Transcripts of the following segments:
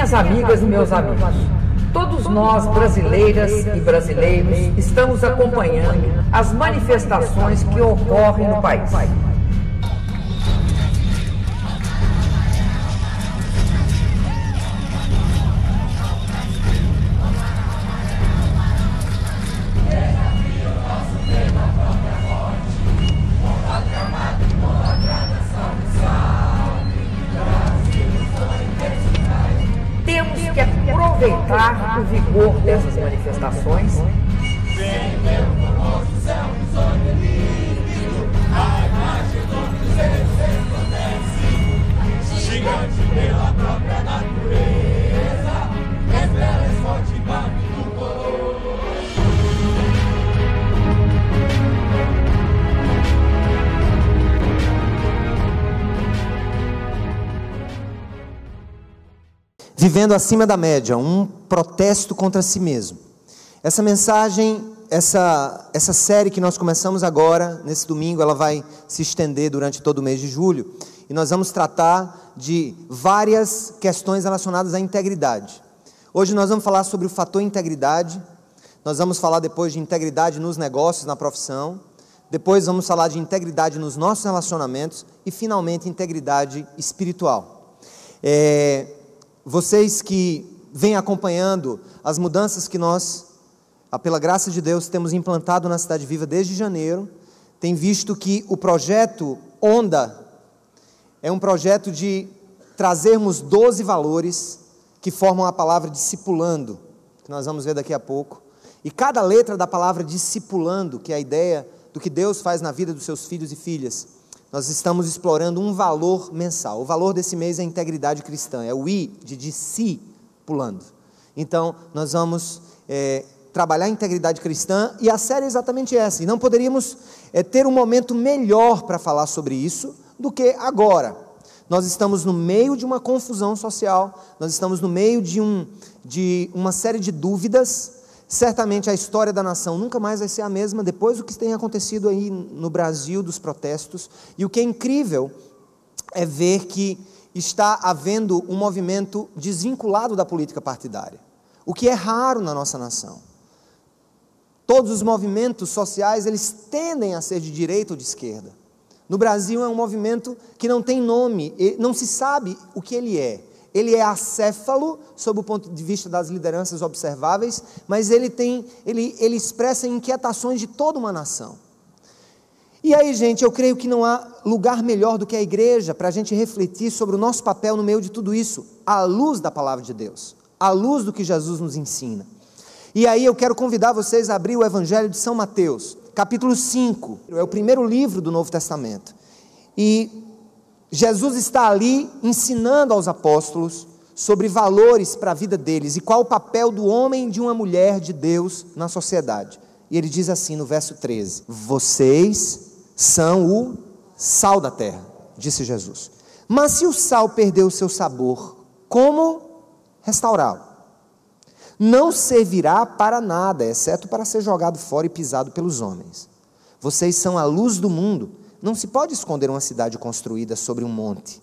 Minhas amigas e meus amigos, todos nós, brasileiras e brasileiros, estamos acompanhando as manifestações que ocorrem no país. Temos que aproveitar o vigor dessas manifestações gigante pela própria natureza, revela forte impacto color. Vivendo acima da média, um protesto contra si mesmo. Essa mensagem, essa série que nós começamos agora, nesse domingo, ela vai se estender durante todo o mês de julho, e nós vamos tratar de várias questões relacionadas à integridade. Hoje nós vamos falar sobre o fator integridade, nós vamos falar depois de integridade nos negócios, na profissão, depois vamos falar de integridade nos nossos relacionamentos e, finalmente, integridade espiritual. Vocês que vêm acompanhando as mudanças que nós, pela graça de Deus, temos implantado na Cidade Viva desde janeiro, têm visto que o projeto Onda é um projeto de trazermos 12 valores que formam a palavra discipulando, que nós vamos ver daqui a pouco. E cada letra da palavra discipulando, que é a ideia do que Deus faz na vida dos seus filhos e filhas, nós estamos explorando um valor mensal. O valor desse mês é a integridade cristã, é o I de discipulando. Então, nós vamos trabalhar a integridade cristã, e a série é exatamente essa. E não poderíamos ter um momento melhor para falar sobre isso do que agora. Nós estamos no meio de uma confusão social, nós estamos no meio de uma série de dúvidas. Certamente a história da nação nunca mais vai ser a mesma depois do que tem acontecido aí no Brasil, dos protestos. E o que é incrível é ver que está havendo um movimento desvinculado da política partidária, o que é raro na nossa nação. Todos os movimentos sociais, eles tendem a ser de direita ou de esquerda. No Brasil é um movimento que não tem nome, não se sabe o que ele é. Ele é acéfalo, sob o ponto de vista das lideranças observáveis, mas ele expressa inquietações de toda uma nação. E aí, gente, eu creio que não há lugar melhor do que a igreja para a gente refletir sobre o nosso papel no meio de tudo isso, à luz da palavra de Deus, à luz do que Jesus nos ensina. E aí eu quero convidar vocês a abrir o Evangelho de São Mateus, capítulo 5, é o primeiro livro do Novo Testamento. E Jesus está ali ensinando aos apóstolos sobre valores para a vida deles e qual o papel do homem e de uma mulher de Deus na sociedade. E ele diz assim no verso 13: vocês são o sal da terra, disse Jesus. Mas se o sal perder o seu sabor, como restaurá-lo? Não servirá para nada, exceto para ser jogado fora e pisado pelos homens. Vocês são a luz do mundo. Não se pode esconder uma cidade construída sobre um monte.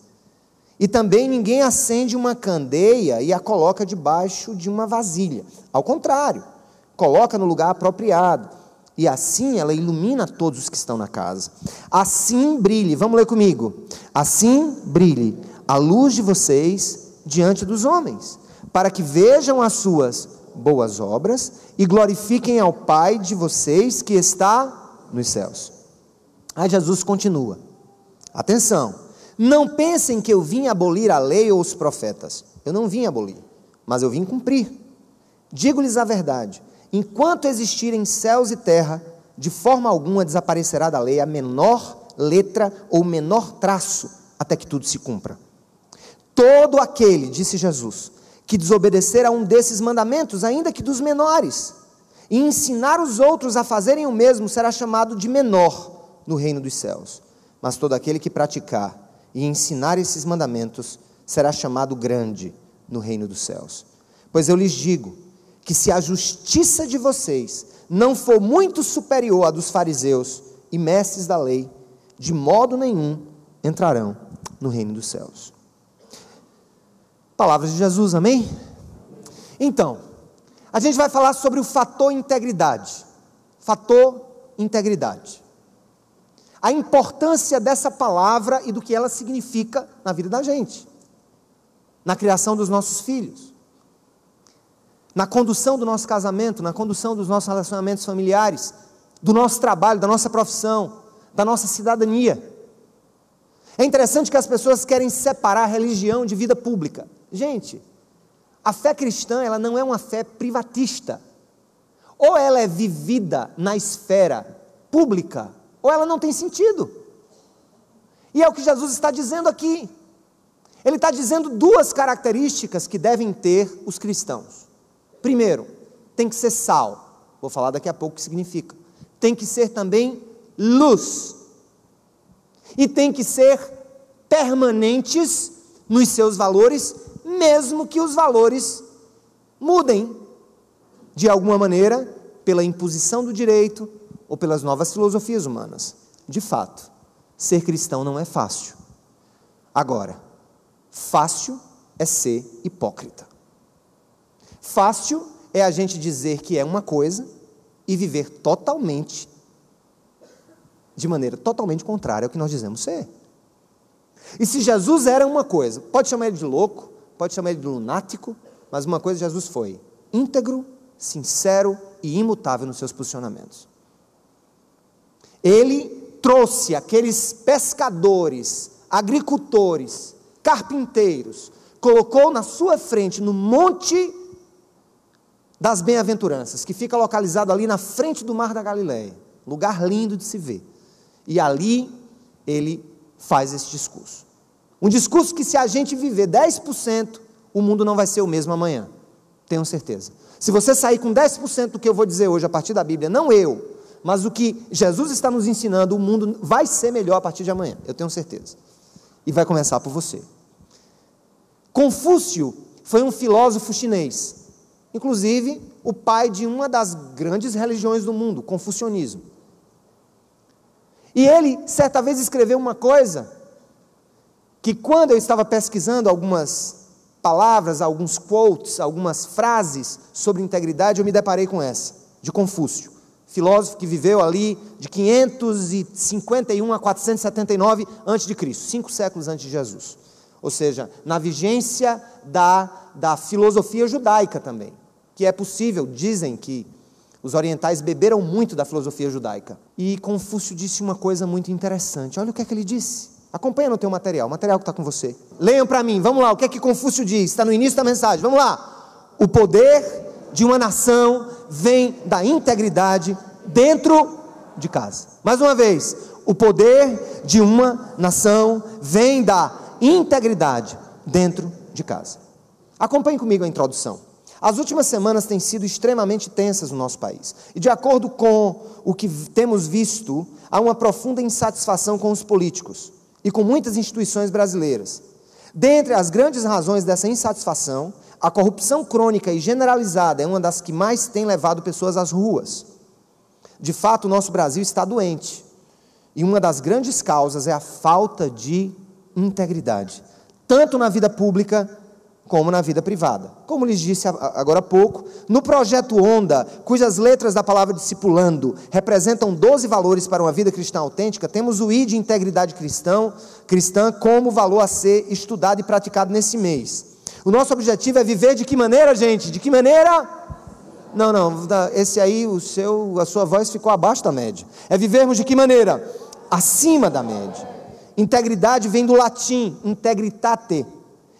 E também ninguém acende uma candeia e a coloca debaixo de uma vasilha. Ao contrário, coloca no lugar apropriado. E assim ela ilumina todos os que estão na casa. Assim brilhe, vamos ler comigo. Assim brilhe a luz de vocês diante dos homens, para que vejam as suas boas obras e glorifiquem ao Pai de vocês que está nos céus. Aí Jesus continua, atenção, não pensem que eu vim abolir a lei ou os profetas, eu não vim abolir, mas eu vim cumprir. Digo-lhes a verdade, enquanto existirem céus e terra, de forma alguma desaparecerá da lei a menor letra ou menor traço, até que tudo se cumpra. Todo aquele, disse Jesus, que desobedecer a um desses mandamentos, ainda que dos menores, e ensinar os outros a fazerem o mesmo, será chamado de menor no reino dos céus. Mas todo aquele que praticar e ensinar esses mandamentos, será chamado grande no reino dos céus. Pois eu lhes digo, que se a justiça de vocês não for muito superior à dos fariseus e mestres da lei, de modo nenhum entrarão no reino dos céus. Palavras de Jesus, amém? Então, a gente vai falar sobre o fator integridade. Fator integridade. A importância dessa palavra e do que ela significa na vida da gente, na criação dos nossos filhos, na condução do nosso casamento, na condução dos nossos relacionamentos familiares, do nosso trabalho, da nossa profissão, da nossa cidadania. É interessante que as pessoas querem separar religião de vida pública. Gente, a fé cristã, ela não é uma fé privatista. Ou ela é vivida na esfera pública, ou ela não tem sentido. E é o que Jesus está dizendo aqui. Ele está dizendo duas características que devem ter os cristãos. Primeiro, tem que ser sal. Vou falar daqui a pouco o que significa. Tem que ser também luz. E tem que ser permanentes nos seus valores, mesmo que os valores mudem de alguma maneira pela imposição do direito ou pelas novas filosofias humanas. De fato, ser cristão não é fácil. Agora, fácil é ser hipócrita. Fácil é a gente dizer que é uma coisa e viver totalmente, de maneira totalmente contrária ao que nós dizemos ser. E se Jesus era uma coisa, pode chamar ele de louco, pode chamar ele de lunático, mas uma coisa Jesus foi: íntegro, sincero e imutável nos seus posicionamentos. Ele trouxe aqueles pescadores, agricultores, carpinteiros, colocou na sua frente, no monte das bem-aventuranças, que fica localizado ali na frente do Mar da Galileia, lugar lindo de se ver. E ali ele faz esse discurso. Um discurso que, se a gente viver 10%, o mundo não vai ser o mesmo amanhã. Tenho certeza. Se você sair com 10% do que eu vou dizer hoje a partir da Bíblia, não eu, mas o que Jesus está nos ensinando, o mundo vai ser melhor a partir de amanhã. Eu tenho certeza. E vai começar por você. Confúcio foi um filósofo chinês, inclusive o pai de uma das grandes religiões do mundo, o confucionismo. E ele, certa vez, escreveu uma coisa, que quando eu estava pesquisando algumas palavras, alguns quotes, algumas frases sobre integridade, eu me deparei com essa, de Confúcio, filósofo que viveu ali de 551 a 479 a.C., 5 séculos antes de Jesus. Ou seja, na vigência da filosofia judaica também, que é possível, dizem que os orientais beberam muito da filosofia judaica. E Confúcio disse uma coisa muito interessante. Olha o que é que ele disse. Acompanha no teu material, o material que está com você. Leiam para mim, vamos lá, o que é que Confúcio diz? Está no início da mensagem, vamos lá. O poder de uma nação vem da integridade dentro de casa. Mais uma vez, o poder de uma nação vem da integridade dentro de casa. Acompanhe comigo a introdução. As últimas semanas têm sido extremamente tensas no nosso país. E de acordo com o que temos visto, há uma profunda insatisfação com os políticos e com muitas instituições brasileiras. Dentre as grandes razões dessa insatisfação, a corrupção crônica e generalizada é uma das que mais tem levado pessoas às ruas. De fato, o nosso Brasil está doente. E uma das grandes causas é a falta de integridade, tanto na vida pública como na vida privada. Como lhes disse agora há pouco, no projeto Onda, cujas letras da palavra discipulando representam 12 valores para uma vida cristã autêntica, temos o I de integridade cristã como valor a ser estudado e praticado nesse mês. O nosso objetivo é viver de que maneira, gente? De que maneira? Não, esse aí, a sua voz ficou abaixo da média. É vivermos de que maneira? Acima da média. Integridade vem do latim, integritate,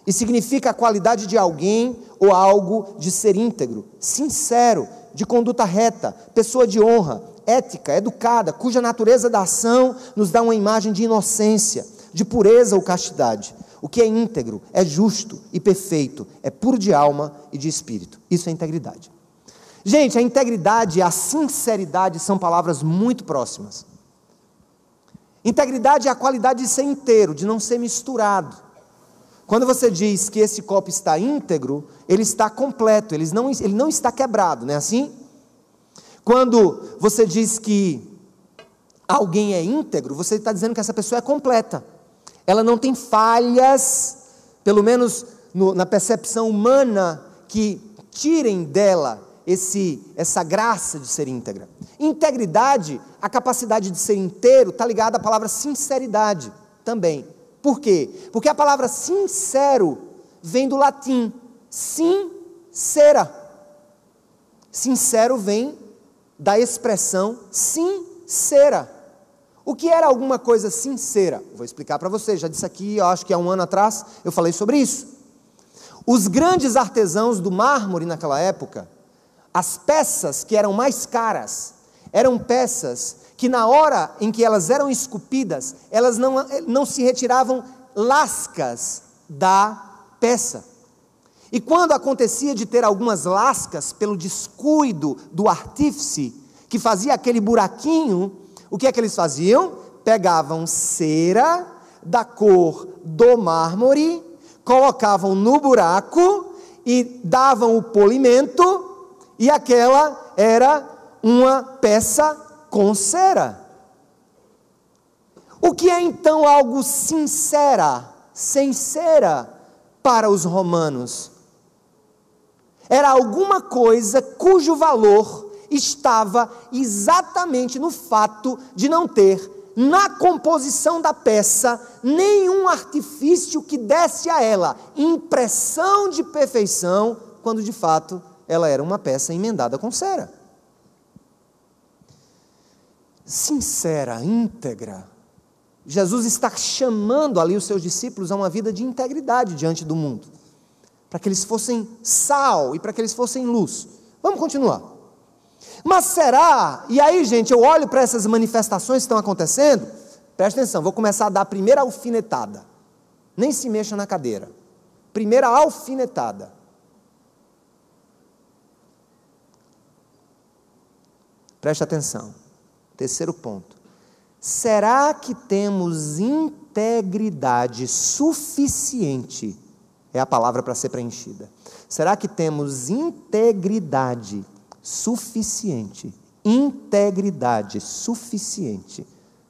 e significa a qualidade de alguém ou algo de ser íntegro, sincero, de conduta reta, pessoa de honra, ética, educada, cuja natureza da ação nos dá uma imagem de inocência, de pureza ou castidade. O que é íntegro, é justo e perfeito, é puro de alma e de espírito. Isso é integridade. Gente, a integridade e a sinceridade são palavras muito próximas. Integridade é a qualidade de ser inteiro, de não ser misturado. Quando você diz que esse copo está íntegro, ele está completo, ele não está quebrado, não é assim? Quando você diz que alguém é íntegro, você está dizendo que essa pessoa é completa. Ela não tem falhas, pelo menos na percepção humana que tirem dela essa graça de ser íntegra. Integridade, a capacidade de ser inteiro, está ligada à palavra sinceridade também. Por quê? Porque a palavra sincero vem do latim sincera. Sincero vem da expressão sincera. O que era alguma coisa sincera? Vou explicar para você, já disse aqui, eu acho que há 1 ano atrás, eu falei sobre isso. Os grandes artesãos do mármore naquela época, as peças que eram mais caras, eram peças que na hora em que elas eram esculpidas, elas não se retiravam lascas da peça. E quando acontecia de ter algumas lascas, pelo descuido do artífice, que fazia aquele buraquinho, o que é que eles faziam? Pegavam cera da cor do mármore, colocavam no buraco e davam o polimento, e aquela era uma peça com cera. O que é então algo sincera, sem cera para os romanos? Era alguma coisa cujo valor estava exatamente no fato de não ter na composição da peça nenhum artifício que desse a ela impressão de perfeição, quando de fato ela era uma peça emendada com cera. Sincera, íntegra. Jesus está chamando ali os seus discípulos a uma vida de integridade diante do mundo, para que eles fossem sal e para que eles fossem luz. Vamos continuar. Mas será, e aí gente, eu olho para essas manifestações que estão acontecendo, presta atenção, vou começar a dar a primeira alfinetada, nem se mexa na cadeira, primeira alfinetada. Preste atenção, terceiro ponto, será que temos integridade suficiente, é a palavra para ser preenchida, será que temos integridade suficiente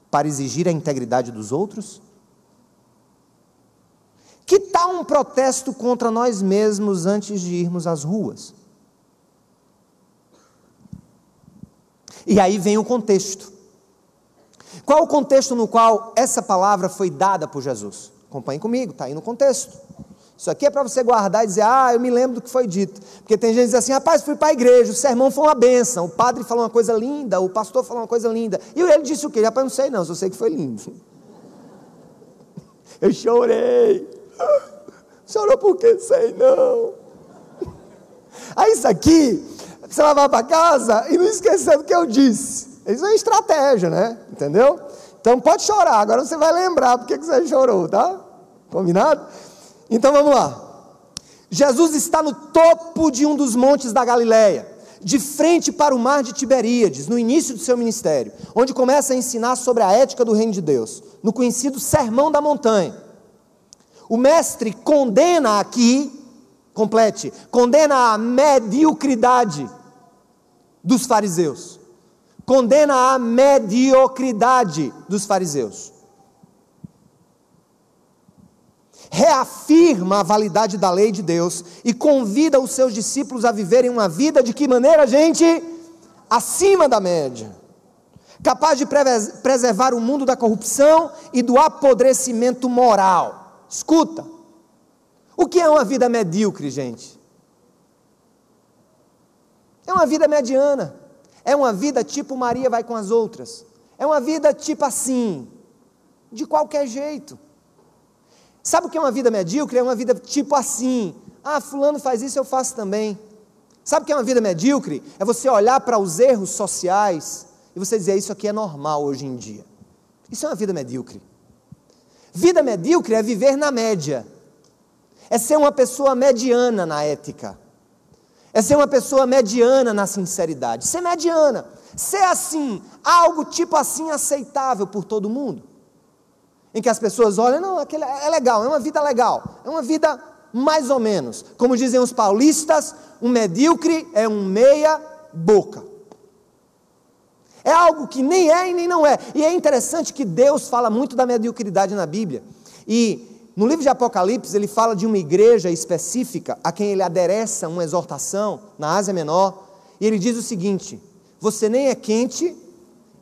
para exigir a integridade dos outros? Que tal um protesto contra nós mesmos antes de irmos às ruas? E aí vem o contexto. Qual o contexto no qual essa palavra foi dada por Jesus? Acompanhe comigo, está aí no contexto. Isso aqui é para você guardar e dizer, eu me lembro do que foi dito. Porque tem gente que diz assim, rapaz, fui para a igreja, o sermão foi uma bênção, o padre falou uma coisa linda, o pastor falou uma coisa linda. E ele disse o quê? Rapaz, não sei não, só sei que foi lindo. Eu chorei. Chorou por quê? Sei não. Aí isso aqui, você vai para casa e não esquecer do que eu disse. Isso é estratégia, né? Entendeu? Então pode chorar, agora você vai lembrar porque que você chorou, tá? Combinado? Então vamos lá. Jesus está no topo de um dos montes da Galileia, de frente para o mar de Tiberíades, no início do seu ministério, onde começa a ensinar sobre a ética do reino de Deus, no conhecido Sermão da Montanha. O mestre condena aqui, condena a mediocridade dos fariseus, condena a mediocridade dos fariseus, reafirma a validade da lei de Deus e convida os seus discípulos a viverem uma vida de que maneira, gente? Acima da média, capaz de preservar o mundo da corrupção e do apodrecimento moral. Escuta, o que é uma vida medíocre, gente? É uma vida mediana, é uma vida tipo Maria vai com as outras, é uma vida tipo assim, de qualquer jeito. Sabe o que é uma vida medíocre? É uma vida tipo assim, fulano faz isso, eu faço também. Sabe o que é uma vida medíocre? É você olhar para os erros sociais e você dizer, isso aqui é normal hoje em dia. Isso é uma vida medíocre. Vida medíocre é viver na média, é ser uma pessoa mediana na ética, é ser uma pessoa mediana na sinceridade, ser mediana, ser assim, algo tipo assim aceitável por todo mundo, em que as pessoas olham, não, aquele é legal, é uma vida legal, é uma vida mais ou menos, como dizem os paulistas, um medíocre é um meia boca, é algo que nem é e nem não é. E é interessante que Deus fala muito da mediocridade na Bíblia, e No livro de Apocalipse, ele fala de uma igreja específica, a quem ele adereça uma exortação, na Ásia Menor, e ele diz o seguinte: você nem é quente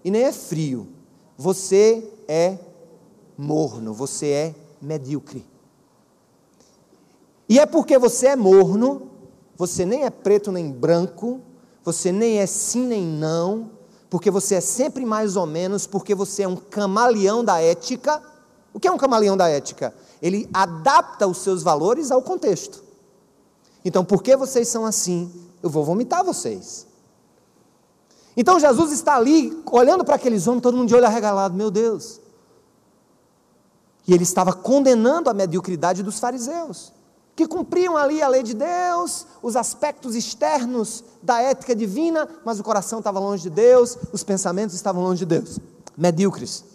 e nem é frio, você é morno, você é medíocre. E é porque você é morno, você nem é preto nem branco, você nem é sim nem não, porque você é sempre mais ou menos, porque você é um camaleão da ética. O que é um camaleão da ética? Ele adapta os seus valores ao contexto. Então, porque vocês são assim, eu vou vomitar vocês. Então Jesus está ali, olhando para aqueles homens, todo mundo de olho arregalado, meu Deus. E ele estava condenando a mediocridade dos fariseus, que cumpriam ali a lei de Deus, os aspectos externos da ética divina, mas o coração estava longe de Deus, os pensamentos estavam longe de Deus, medíocres.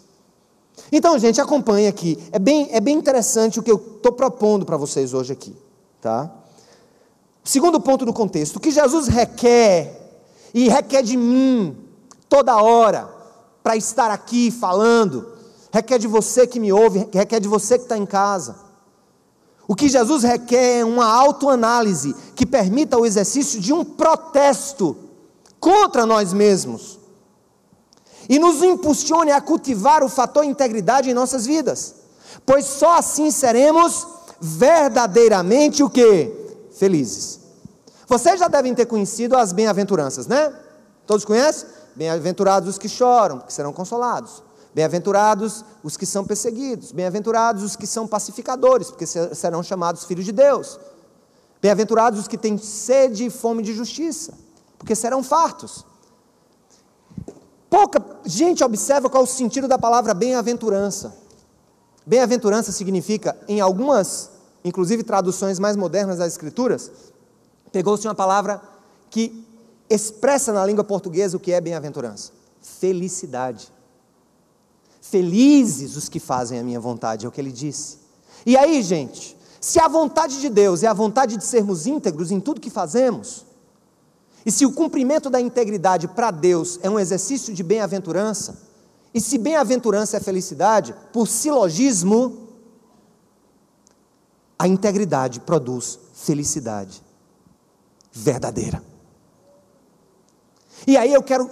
Então, gente, acompanhe aqui, é bem interessante o que eu estou propondo para vocês hoje aqui, tá? Segundo ponto do contexto, o que Jesus requer, e requer de mim, toda hora, para estar aqui falando, requer de você que me ouve, requer de você que está em casa. O que Jesus requer é uma autoanálise que permita o exercício de um protesto contra nós mesmos e nos impulsione a cultivar o fator integridade em nossas vidas, pois só assim seremos verdadeiramente o quê? Felizes. Vocês já devem ter conhecido as bem-aventuranças, né? Todos conhecem? Bem-aventurados os que choram, porque serão consolados. Bem-aventurados os que são perseguidos, bem-aventurados os que são pacificadores, porque serão chamados filhos de Deus. Bem-aventurados os que têm sede e fome de justiça, porque serão fartos. Pouca gente observa qual é o sentido da palavra bem-aventurança. Bem-aventurança significa, em algumas, inclusive traduções mais modernas das Escrituras, pegou-se uma palavra que expressa na língua portuguesa o que é bem-aventurança: felicidade. Felizes os que fazem a minha vontade, é o que ele disse. E aí, gente, se a vontade de Deus é a vontade de sermos íntegros em tudo que fazemos, e se o cumprimento da integridade para Deus é um exercício de bem-aventurança, e se bem-aventurança é felicidade, por silogismo, a integridade produz felicidade verdadeira. E aí eu quero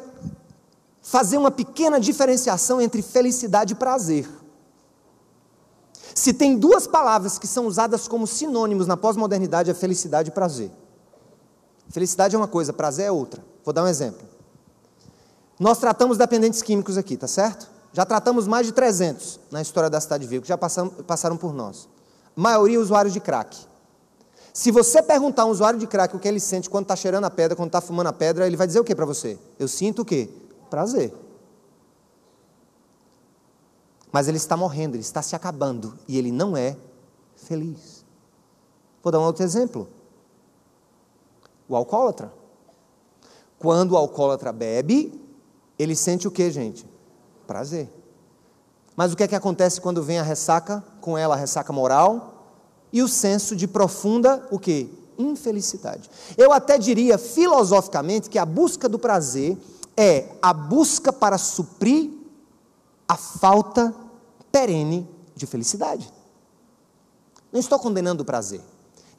fazer uma pequena diferenciação entre felicidade e prazer. Se tem duas palavras que são usadas como sinônimos na pós-modernidade, é felicidade e prazer. Felicidade é uma coisa, prazer é outra. Vou dar um exemplo. Nós tratamos dependentes químicos aqui, tá certo? Já tratamos mais de 300 na história da Cidade Viva, que já passaram por nós. A maioria usuários de crack. Se você perguntar a um usuário de crack o que ele sente quando está cheirando a pedra, quando está fumando a pedra, ele vai dizer o que para você? Eu sinto o quê? Prazer. Mas ele está morrendo, ele está se acabando, e ele não é feliz. Vou dar um outro exemplo. O alcoólatra. Quando o alcoólatra bebe, ele sente o que, gente? Prazer. Mas o que é que acontece quando vem a ressaca, com ela a ressaca moral, e o senso de profunda, o quê? Infelicidade. Eu até diria, filosoficamente, que a busca do prazer é a busca para suprir a falta perene de felicidade. Não estou condenando o prazer.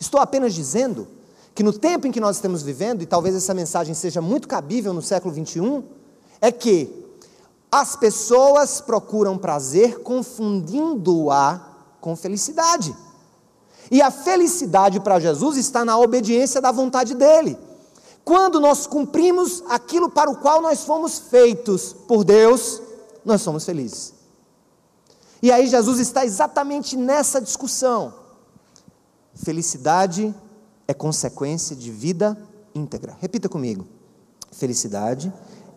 Estou apenas dizendo que no tempo em que nós estamos vivendo, e talvez essa mensagem seja muito cabível no século 21, é que as pessoas procuram prazer confundindo-a com felicidade. E a felicidade para Jesus está na obediência da vontade dele. Quando nós cumprimos aquilo para o qual nós fomos feitos por Deus, nós somos felizes. E aí Jesus está exatamente nessa discussão. Felicidade é consequência de vida íntegra. Repita comigo. Felicidade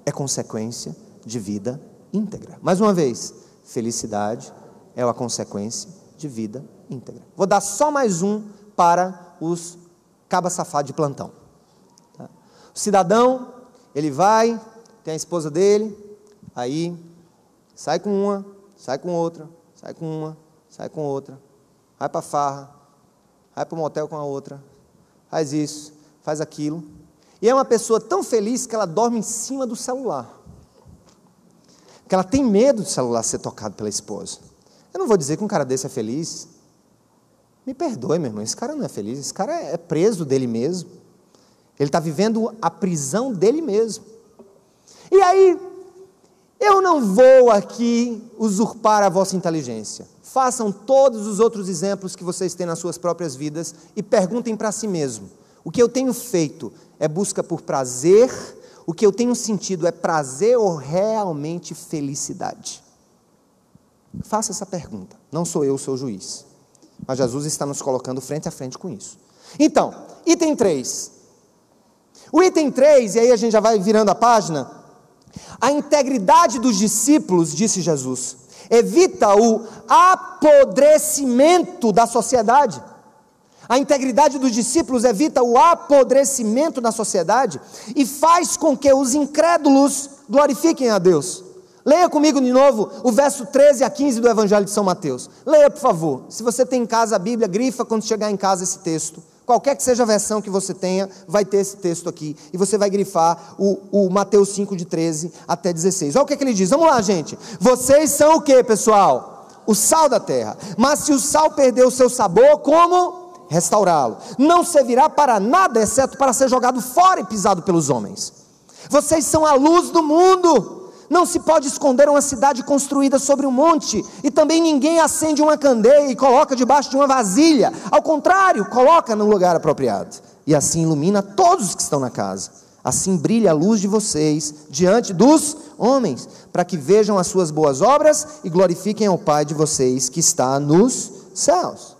é consequência de vida íntegra. Mais uma vez, felicidade é a consequência de vida íntegra. Vou dar só mais um para os cabas safados de plantão. Tá? O cidadão, ele vai, tem a esposa dele, aí sai com uma, sai com outra, sai com uma, sai com outra, vai para a farra, vai para o motel com a outra, faz isso, faz aquilo, e é uma pessoa tão feliz que ela dorme em cima do celular, porque ela tem medo do celular ser tocado pela esposa. Eu não vou dizer que um cara desse é feliz, Me perdoe, meu irmão, esse cara não é feliz, esse cara é preso dele mesmo. Ele está vivendo a prisão dele mesmo. E aí, eu não vou aqui usurpar a vossa inteligência. Façam todos os outros exemplos que vocês têm nas suas próprias vidas e perguntem para si mesmo. O que eu tenho feito é busca por prazer? O que eu tenho sentido é prazer ou realmente felicidade? Faça essa pergunta. Não sou eu o seu juiz. Mas Jesus está nos colocando frente a frente com isso. Então, item 3. O item 3, e aí a gente já vai virando a página. A integridade dos discípulos, disse Jesus, evita o apodrecimento da sociedade. A integridade dos discípulos evita o apodrecimento da sociedade e faz com que os incrédulos glorifiquem a Deus. Leia comigo de novo o verso 13 a 15 do Evangelho de São Mateus. Leia, por favor. Se você tem em casa a Bíblia, grifa quando chegar em casa esse texto. Qualquer que seja a versão que você tenha, vai ter esse texto aqui. E você vai grifar o Mateus 5, de 13 até 16. Olha o que ele diz. Vamos lá, gente. Vocês são o que, pessoal? O sal da terra. Mas se o sal perder o seu sabor, como restaurá-lo? Não servirá para nada, exceto para ser jogado fora e pisado pelos homens. Vocês são a luz do mundo. Não se pode esconder uma cidade construída sobre um monte, e também ninguém acende uma candeia e coloca debaixo de uma vasilha. Ao contrário, coloca no lugar apropriado, e assim ilumina todos os que estão na casa. Assim brilha a luz de vocês diante dos homens, para que vejam as suas boas obras e glorifiquem ao Pai de vocês que está nos céus.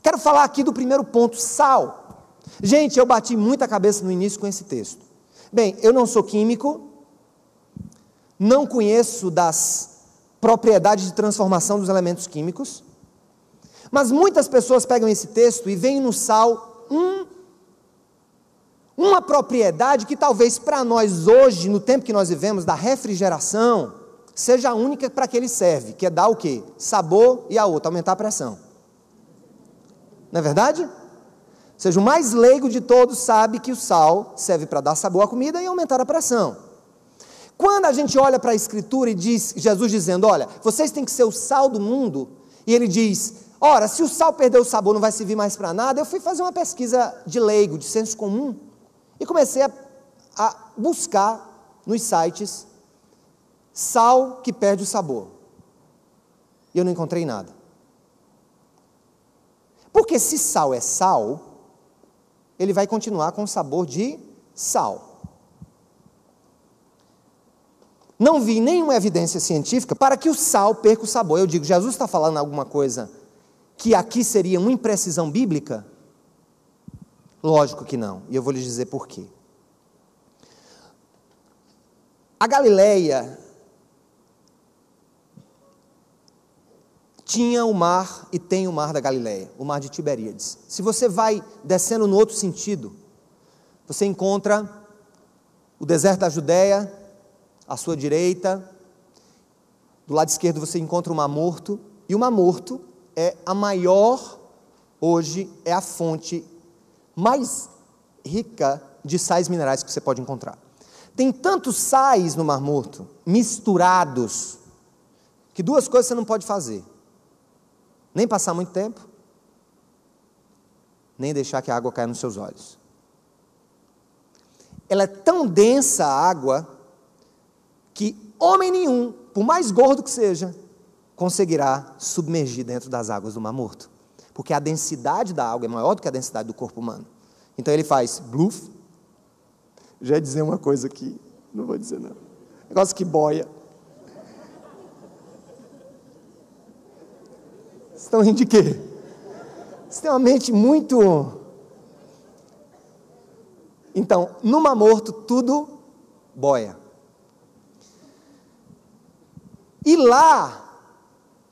Quero falar aqui do primeiro ponto, sal. Gente, eu bati muita cabeça no início com esse texto. Bem, eu não sou químico, não conheço das propriedades de transformação dos elementos químicos, mas muitas pessoas pegam esse texto e veem no sal uma propriedade que talvez para nós hoje, no tempo que nós vivemos, da refrigeração, seja a única para que ele serve, que é dar o quê? Sabor, e a outra, aumentar a pressão. Não é verdade? Ou seja, o mais leigo de todos sabe que o sal serve para dar sabor à comida e aumentar a pressão. Quando a gente olha para a Escritura e diz, Jesus dizendo, olha, vocês têm que ser o sal do mundo, e ele diz, ora, se o sal perder o sabor não vai servir mais para nada, eu fui fazer uma pesquisa de leigo, de senso comum, e comecei a buscar nos sites, sal que perde o sabor, e eu não encontrei nada. Porque se sal é sal, ele vai continuar com o sabor de sal. Não vi nenhuma evidência científica para que o sal perca o sabor. Eu digo, Jesus está falando alguma coisa que aqui seria uma imprecisão bíblica? Lógico que não, e eu vou lhes dizer por quê. A Galileia tinha o mar e tem o mar da Galileia, o mar de Tiberíades. Se você vai descendo no outro sentido, você encontra o deserto da Judéia, à sua direita, do lado esquerdo você encontra o Mar Morto, e o Mar Morto é a maior, hoje, é a fonte mais rica de sais minerais que você pode encontrar. Tem tantos sais no Mar Morto, misturados, que duas coisas você não pode fazer: nem passar muito tempo, nem deixar que a água caia nos seus olhos. Ela é tão densa a água, que homem nenhum, por mais gordo que seja, conseguirá submergir dentro das águas do Mar Morto, porque a densidade da água é maior do que a densidade do corpo humano. Então ele faz bluf, já ia dizer uma coisa aqui, não vou dizer não, negócio que boia. Vocês estão rindo de quê? Você tem uma mente muito... Então, no Mar Morto tudo boia. E lá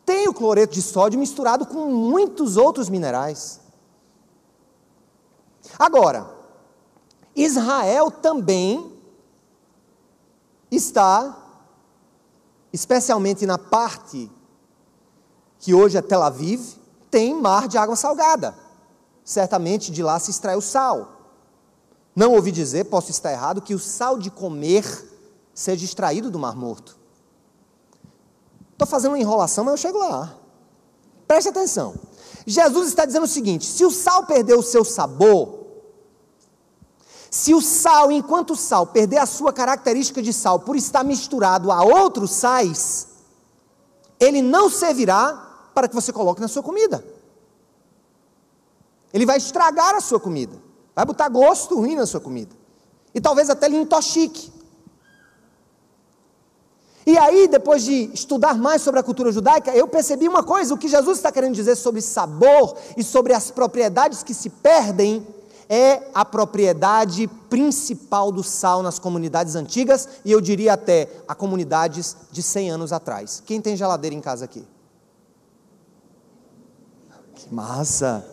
tem o cloreto de sódio misturado com muitos outros minerais. Agora, Israel também está, especialmente na parte que hoje é Tel Aviv, tem mar de água salgada. Certamente de lá se extrai o sal. Não ouvi dizer, posso estar errado, que o sal de comer seja extraído do Mar Morto. Estou fazendo uma enrolação, mas eu chego lá. Preste atenção. Jesus está dizendo o seguinte: se o sal perder o seu sabor, se o sal, enquanto sal, perder a sua característica de sal por estar misturado a outros sais, ele não servirá para que você coloque na sua comida. Ele vai estragar a sua comida, vai botar gosto ruim na sua comida, e talvez até lhe intoxique. E aí, depois de estudar mais sobre a cultura judaica, eu percebi uma coisa: o que Jesus está querendo dizer sobre sabor e sobre as propriedades que se perdem, é a propriedade principal do sal nas comunidades antigas, e eu diria até a comunidades de 100 anos atrás. Quem tem geladeira em casa aqui? Que massa!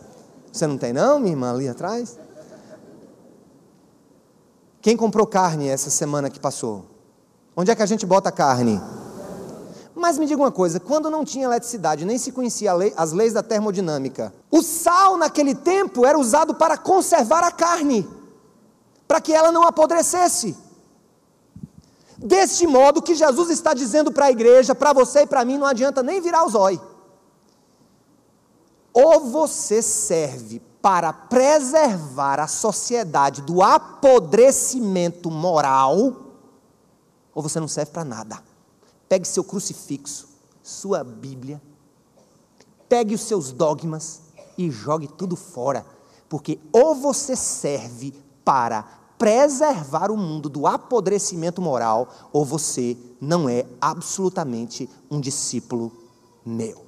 Você não tem não, minha irmã, ali atrás? Quem comprou carne essa semana que passou? Onde é que a gente bota a carne? Mas me diga uma coisa, quando não tinha eletricidade, nem se conhecia as leis da termodinâmica, o sal naquele tempo era usado para conservar a carne, para que ela não apodrecesse. Deste modo que Jesus está dizendo para a igreja, para você e para mim, não adianta nem virar os olhos. Ou você serve para preservar a sociedade do apodrecimento moral, ou você não serve para nada. Pegue seu crucifixo, sua Bíblia, pegue os seus dogmas e jogue tudo fora, porque ou você serve para preservar o mundo do apodrecimento moral, ou você não é absolutamente um discípulo meu.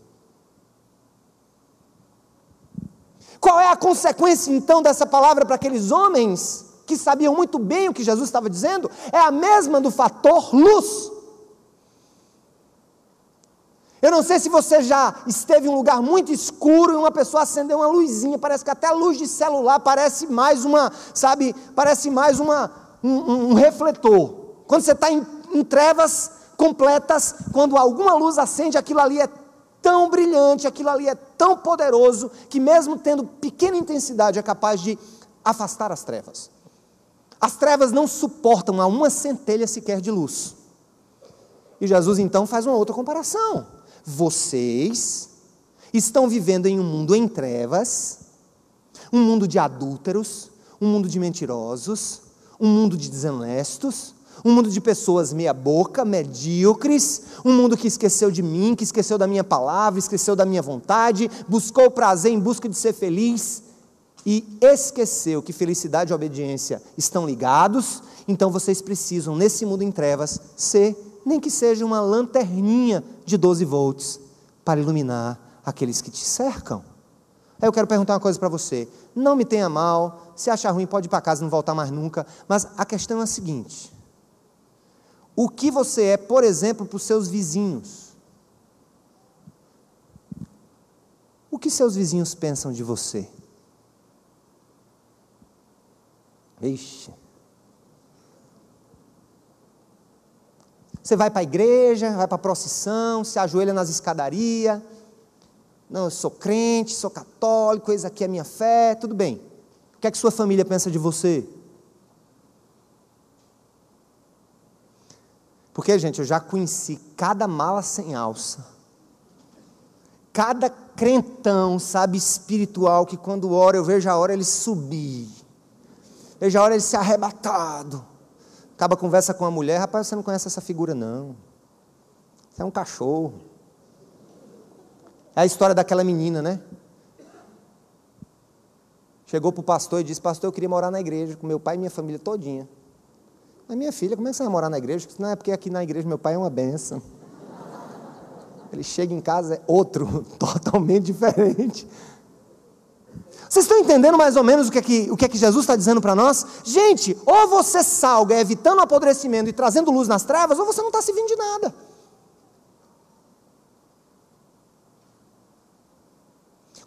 Qual é a consequência então dessa palavra para aqueles homens que sabiam muito bem o que Jesus estava dizendo? É a mesma do fator luz. Eu não sei se você já esteve em um lugar muito escuro e uma pessoa acendeu uma luzinha, parece que até a luz de celular parece mais um refletor. Quando você está em trevas completas, quando alguma luz acende, aquilo ali é tão brilhante, aquilo ali é tão poderoso, que mesmo tendo pequena intensidade é capaz de afastar as trevas. As trevas não suportam a uma centelha sequer de luz. E Jesus então faz uma outra comparação. Vocês estão vivendo em um mundo em trevas, um mundo de adúlteros, um mundo de mentirosos, um mundo de desonestos, um mundo de pessoas meia boca, medíocres, um mundo que esqueceu de mim, que esqueceu da minha palavra, esqueceu da minha vontade, buscou prazer em busca de ser feliz, e esqueceu que felicidade e obediência estão ligados. Então vocês precisam, nesse mundo em trevas, ser, nem que seja uma lanterninha de 12 volts, para iluminar aqueles que te cercam. Aí eu quero perguntar uma coisa para você: não me tenha mal, se achar ruim pode ir para casa e não voltar mais nunca, mas a questão é a seguinte: o que você é, por exemplo, para os seus vizinhos? O que seus vizinhos pensam de você? Ixi. Você vai para a igreja, vai para a procissão, se ajoelha nas escadarias. Não, eu sou crente, sou católico, eis aqui a minha fé, tudo bem. O que é que sua família pensa de você? Porque, gente, eu já conheci cada mala sem alça, cada crentão, sabe, espiritual, que quando ora, eu vejo a hora ele subir, vejo a hora ele ser arrebatado. Acaba a conversa com a mulher: rapaz, você não conhece essa figura não, você é um cachorro. É a história daquela menina, né? Chegou para o pastor e disse: pastor, eu queria morar na igreja, com meu pai e minha família todinha. Mas minha filha, como é que você vai morar na igreja? Não, é porque aqui na igreja meu pai é uma bênção. Ele chega em casa, é outro, totalmente diferente. Vocês estão entendendo mais ou menos o que é que Jesus está dizendo para nós? Gente, ou você salga evitando o apodrecimento e trazendo luz nas trevas, ou você não está servindo de nada.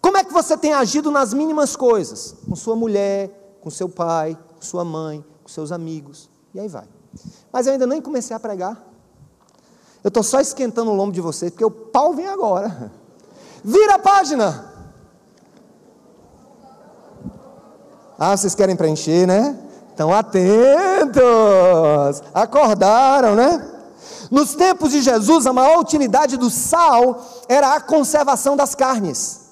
Como é que você tem agido nas mínimas coisas? Com sua mulher, com seu pai, com sua mãe, com seus amigos, e aí vai. Mas eu ainda nem comecei a pregar. Eu estou só esquentando o lombo de vocês, porque o pau vem agora. Vira a página. Ah, vocês querem preencher, né? Estão atentos. Acordaram, né? Nos tempos de Jesus, a maior utilidade do sal era a conservação das carnes.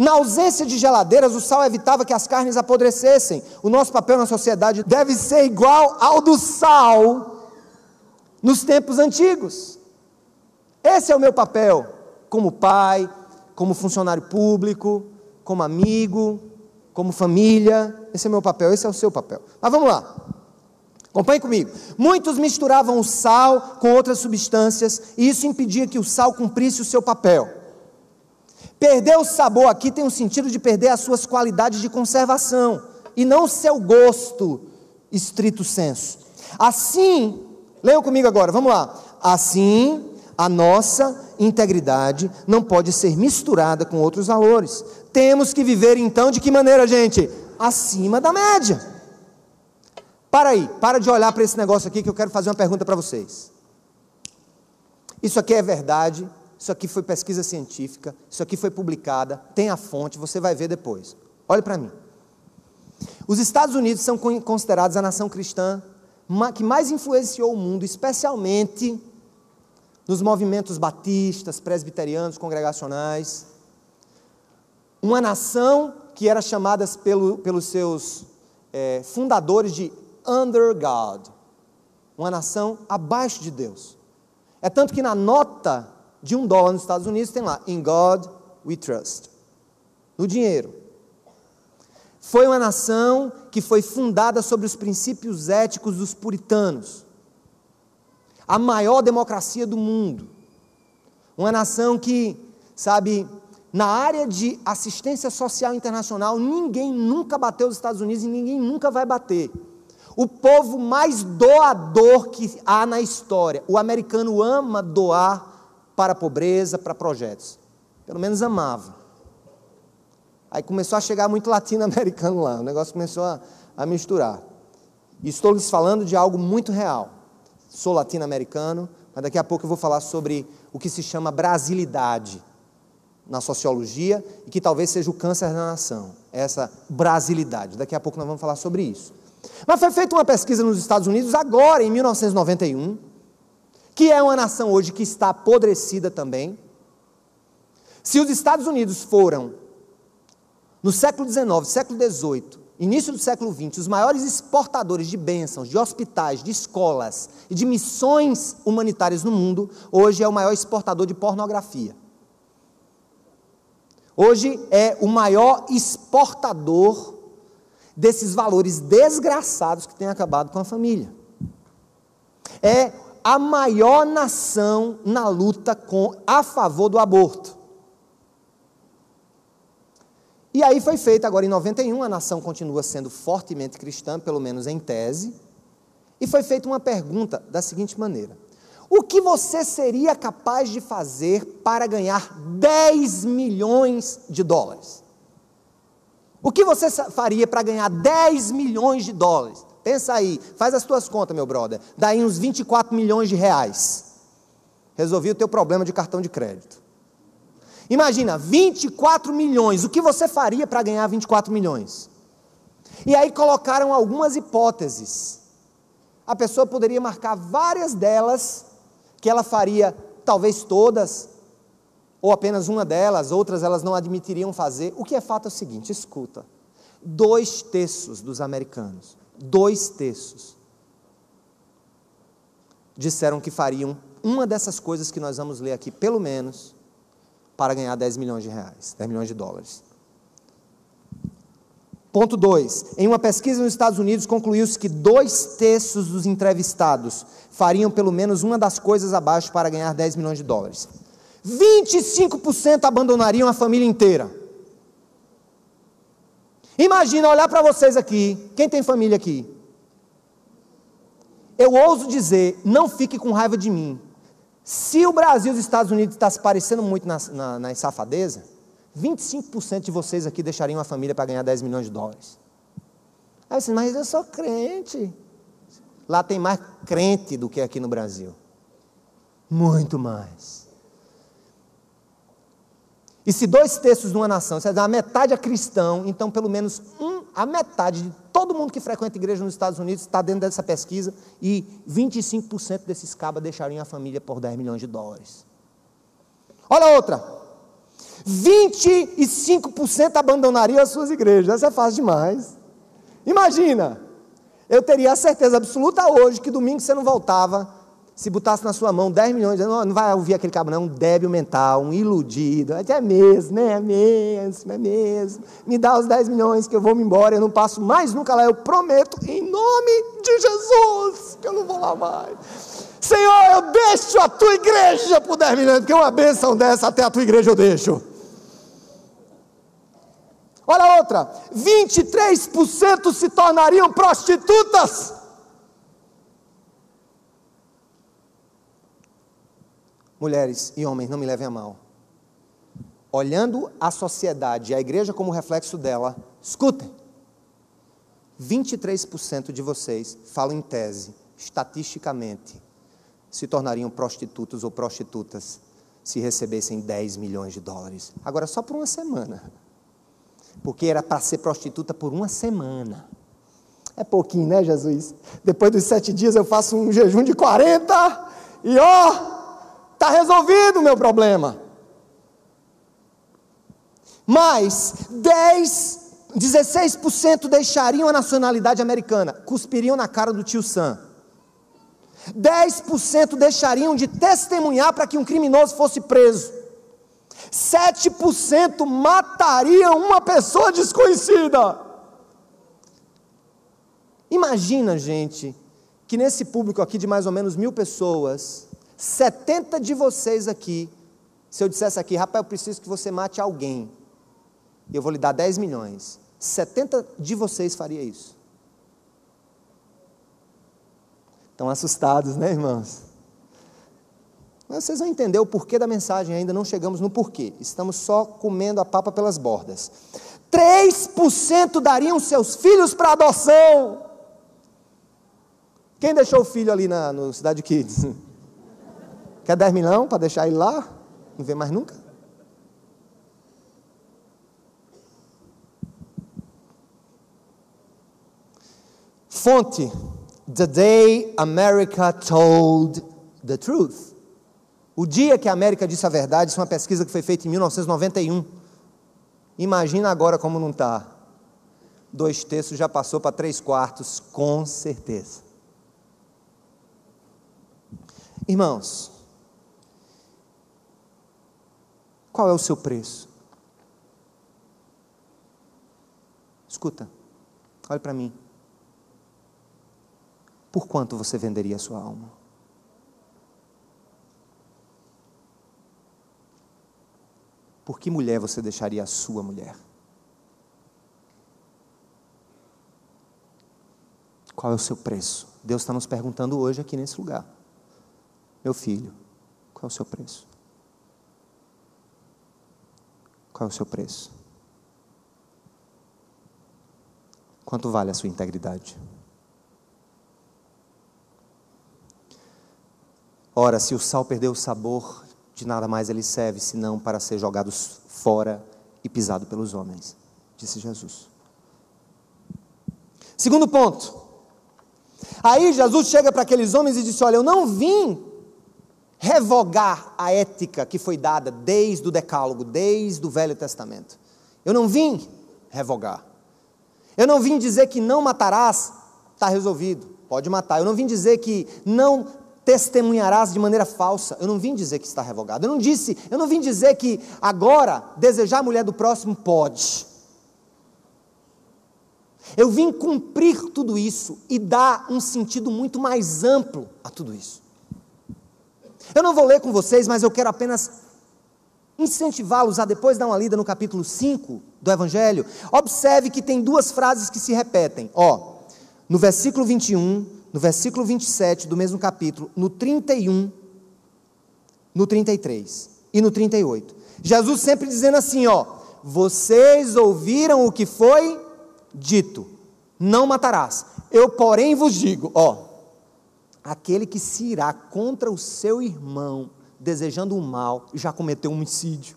Na ausência de geladeiras, o sal evitava que as carnes apodrecessem. O nosso papel na sociedade deve ser igual ao do sal nos tempos antigos. Esse é o meu papel, como pai, como funcionário público, como amigo, como família. Esse é o meu papel, esse é o seu papel. Mas vamos lá, acompanhe comigo. Muitos misturavam o sal com outras substâncias, e isso impedia que o sal cumprisse o seu papel. Perder o sabor aqui tem o sentido de perder as suas qualidades de conservação, e não o seu gosto, estrito senso. Assim, leiam comigo agora, vamos lá. Assim, a nossa integridade não pode ser misturada com outros valores. Temos que viver então de que maneira, gente? Acima da média. Para aí, para de olhar para esse negócio aqui que eu quero fazer uma pergunta para vocês. Isso aqui é verdade, isso aqui foi pesquisa científica, isso aqui foi publicada, tem a fonte, você vai ver depois. Olhe para mim. Os Estados Unidos são considerados a nação cristã que mais influenciou o mundo, especialmente nos movimentos batistas, presbiterianos, congregacionais. Uma nação que era chamada pelos seus fundadores de under God, uma nação abaixo de Deus. É tanto que na nota de $1 nos Estados Unidos tem lá, in God we trust, no dinheiro. Foi uma nação que foi fundada sobre os princípios éticos dos puritanos, a maior democracia do mundo, uma nação que, sabe, na área de assistência social internacional, ninguém nunca bateu os Estados Unidos e ninguém nunca vai bater. O povo mais doador que há na história. O americano ama doar para a pobreza, para projetos. Pelo menos amava. Aí começou a chegar muito latino-americano lá, o negócio começou a misturar. E estou lhes falando de algo muito real. Sou latino-americano, mas daqui a pouco eu vou falar sobre o que se chama brasilidade na sociologia, e que talvez seja o câncer da nação, essa brasilidade. Daqui a pouco nós vamos falar sobre isso. Mas foi feita uma pesquisa nos Estados Unidos, agora em 1991, que é uma nação hoje que está apodrecida também. Se os Estados Unidos foram, no século XIX, século XVIII, início do século XX, os maiores exportadores de bênçãos, de hospitais, de escolas e de missões humanitárias no mundo, hoje é o maior exportador de pornografia. Hoje é o maior exportador desses valores desgraçados que têm acabado com a família. É a maior nação na luta a favor do aborto. E aí foi feita agora em 91, a nação continua sendo fortemente cristã, pelo menos em tese, e foi feita uma pergunta da seguinte maneira: o que você seria capaz de fazer para ganhar $10 milhões? O que você faria para ganhar $10 milhões? Pensa aí, faz as tuas contas, meu brother, dá aí uns 24 milhões de reais. Resolvi o teu problema de cartão de crédito. Imagina, 24 milhões, o que você faria para ganhar 24 milhões? E aí colocaram algumas hipóteses. A pessoa poderia marcar várias delas, que ela faria, talvez todas, ou apenas uma delas, outras elas não admitiriam fazer. O que é fato é o seguinte, escuta, 2/3 dos americanos, 2/3, disseram que fariam uma dessas coisas que nós vamos ler aqui, pelo menos, para ganhar $10 milhões, $10 milhões. Ponto 2. Em uma pesquisa nos Estados Unidos, concluiu-se que 2/3 dos entrevistados fariam pelo menos uma das coisas abaixo para ganhar $10 milhões. 25% abandonariam a família inteira. Imagina olhar para vocês aqui, quem tem família aqui? Eu ouso dizer, não fique com raiva de mim. Se o Brasil e os Estados Unidos está se parecendo muito na safadeza, 25% de vocês aqui deixariam a família para ganhar $10 milhões. Aí você, mas eu sou crente. Lá tem mais crente do que aqui no Brasil. Muito mais. E se 2/3 de uma nação, a metade é cristão, então pelo menos a metade de todo mundo que frequenta a igreja nos Estados Unidos está dentro dessa pesquisa, e 25% desses cabas deixariam a família por $10 milhões. Olha outra. 25% abandonariam as suas igrejas. Essa é fácil demais. Imagina, eu teria a certeza absoluta hoje que domingo você não voltava, se botasse na sua mão 10 milhões, não vai ouvir aquele cabo não, um débil mental, um iludido, é mesmo, né? É mesmo, me dá os 10 milhões que eu vou me embora, eu não passo mais nunca lá, eu prometo, em nome de Jesus, que eu não vou lá mais. Senhor, eu deixo a tua igreja por 10 milhões, porque uma bênção dessa até a tua igreja eu deixo. Olha a outra, 23% se tornariam prostitutas. Mulheres e homens, não me levem a mal. Olhando a sociedade e a igreja como reflexo dela, escutem. 23% de vocês, falam em tese, estatisticamente, se tornariam prostitutos ou prostitutas se recebessem 10 milhões de dólares. Agora, só por uma semana. Porque era para ser prostituta por uma semana. É pouquinho, né, Jesus? Depois dos 7 dias eu faço um jejum de 40 e está resolvido o meu problema. Mas 16% deixariam a nacionalidade americana, cuspiriam na cara do tio Sam. 10% deixariam de testemunhar para que um criminoso fosse preso. 7% matariam uma pessoa desconhecida. Imagina, gente, que nesse público aqui de mais ou menos 1.000 pessoas, 70 de vocês aqui, se eu dissesse aqui, rapaz, eu preciso que você mate alguém, e eu vou lhe dar 10 milhões, 70 de vocês faria isso. Estão assustados, né, irmãos? Mas vocês vão entender o porquê da mensagem, ainda não chegamos no porquê, estamos só comendo a papa pelas bordas. 3% dariam seus filhos para adoção. Quem deixou o filho ali no Cidade Kids? Quer 10 milhões para deixar ele lá? Não vê mais nunca? Fonte: The Day America Told the Truth. O dia que a América disse a verdade, isso é uma pesquisa que foi feita em 1991. Imagina agora como não está. 2/3 já passou para 3/4, com certeza. Irmãos, qual é o seu preço? Escuta, olhe para mim. Por quanto você venderia a sua alma? Por que mulher você deixaria a sua mulher? Qual é o seu preço? Deus está nos perguntando hoje aqui nesse lugar. Meu filho, qual é o seu preço? Qual é o seu preço? Quanto vale a sua integridade? Ora, se o sal perdeu o sabor, de nada mais ele serve, senão para ser jogado fora e pisado pelos homens, disse Jesus. Segundo ponto. Aí Jesus chega para aqueles homens e disse: olha, eu não vim revogar a ética que foi dada desde o Decálogo, desde o Velho Testamento. Eu não vim revogar. Eu não vim dizer que não matarás, está resolvido, pode matar. Eu não vim dizer que não testemunharás de maneira falsa. Eu não vim dizer que está revogado. Eu não vim dizer que agora desejar a mulher do próximo pode. Eu vim cumprir tudo isso e dar um sentido muito mais amplo a tudo isso. Eu não vou ler com vocês, mas eu quero apenas incentivá-los a depois dar uma lida no capítulo 5 do Evangelho. Observe que tem 2 frases que se repetem. No versículo 21, no versículo 27 do mesmo capítulo, no 31, no 33 e no 38. Jesus sempre dizendo assim, vocês ouviram o que foi dito, não matarás. Eu, porém, vos digo, aquele que se irá contra o seu irmão, desejando o mal, já cometeu homicídio.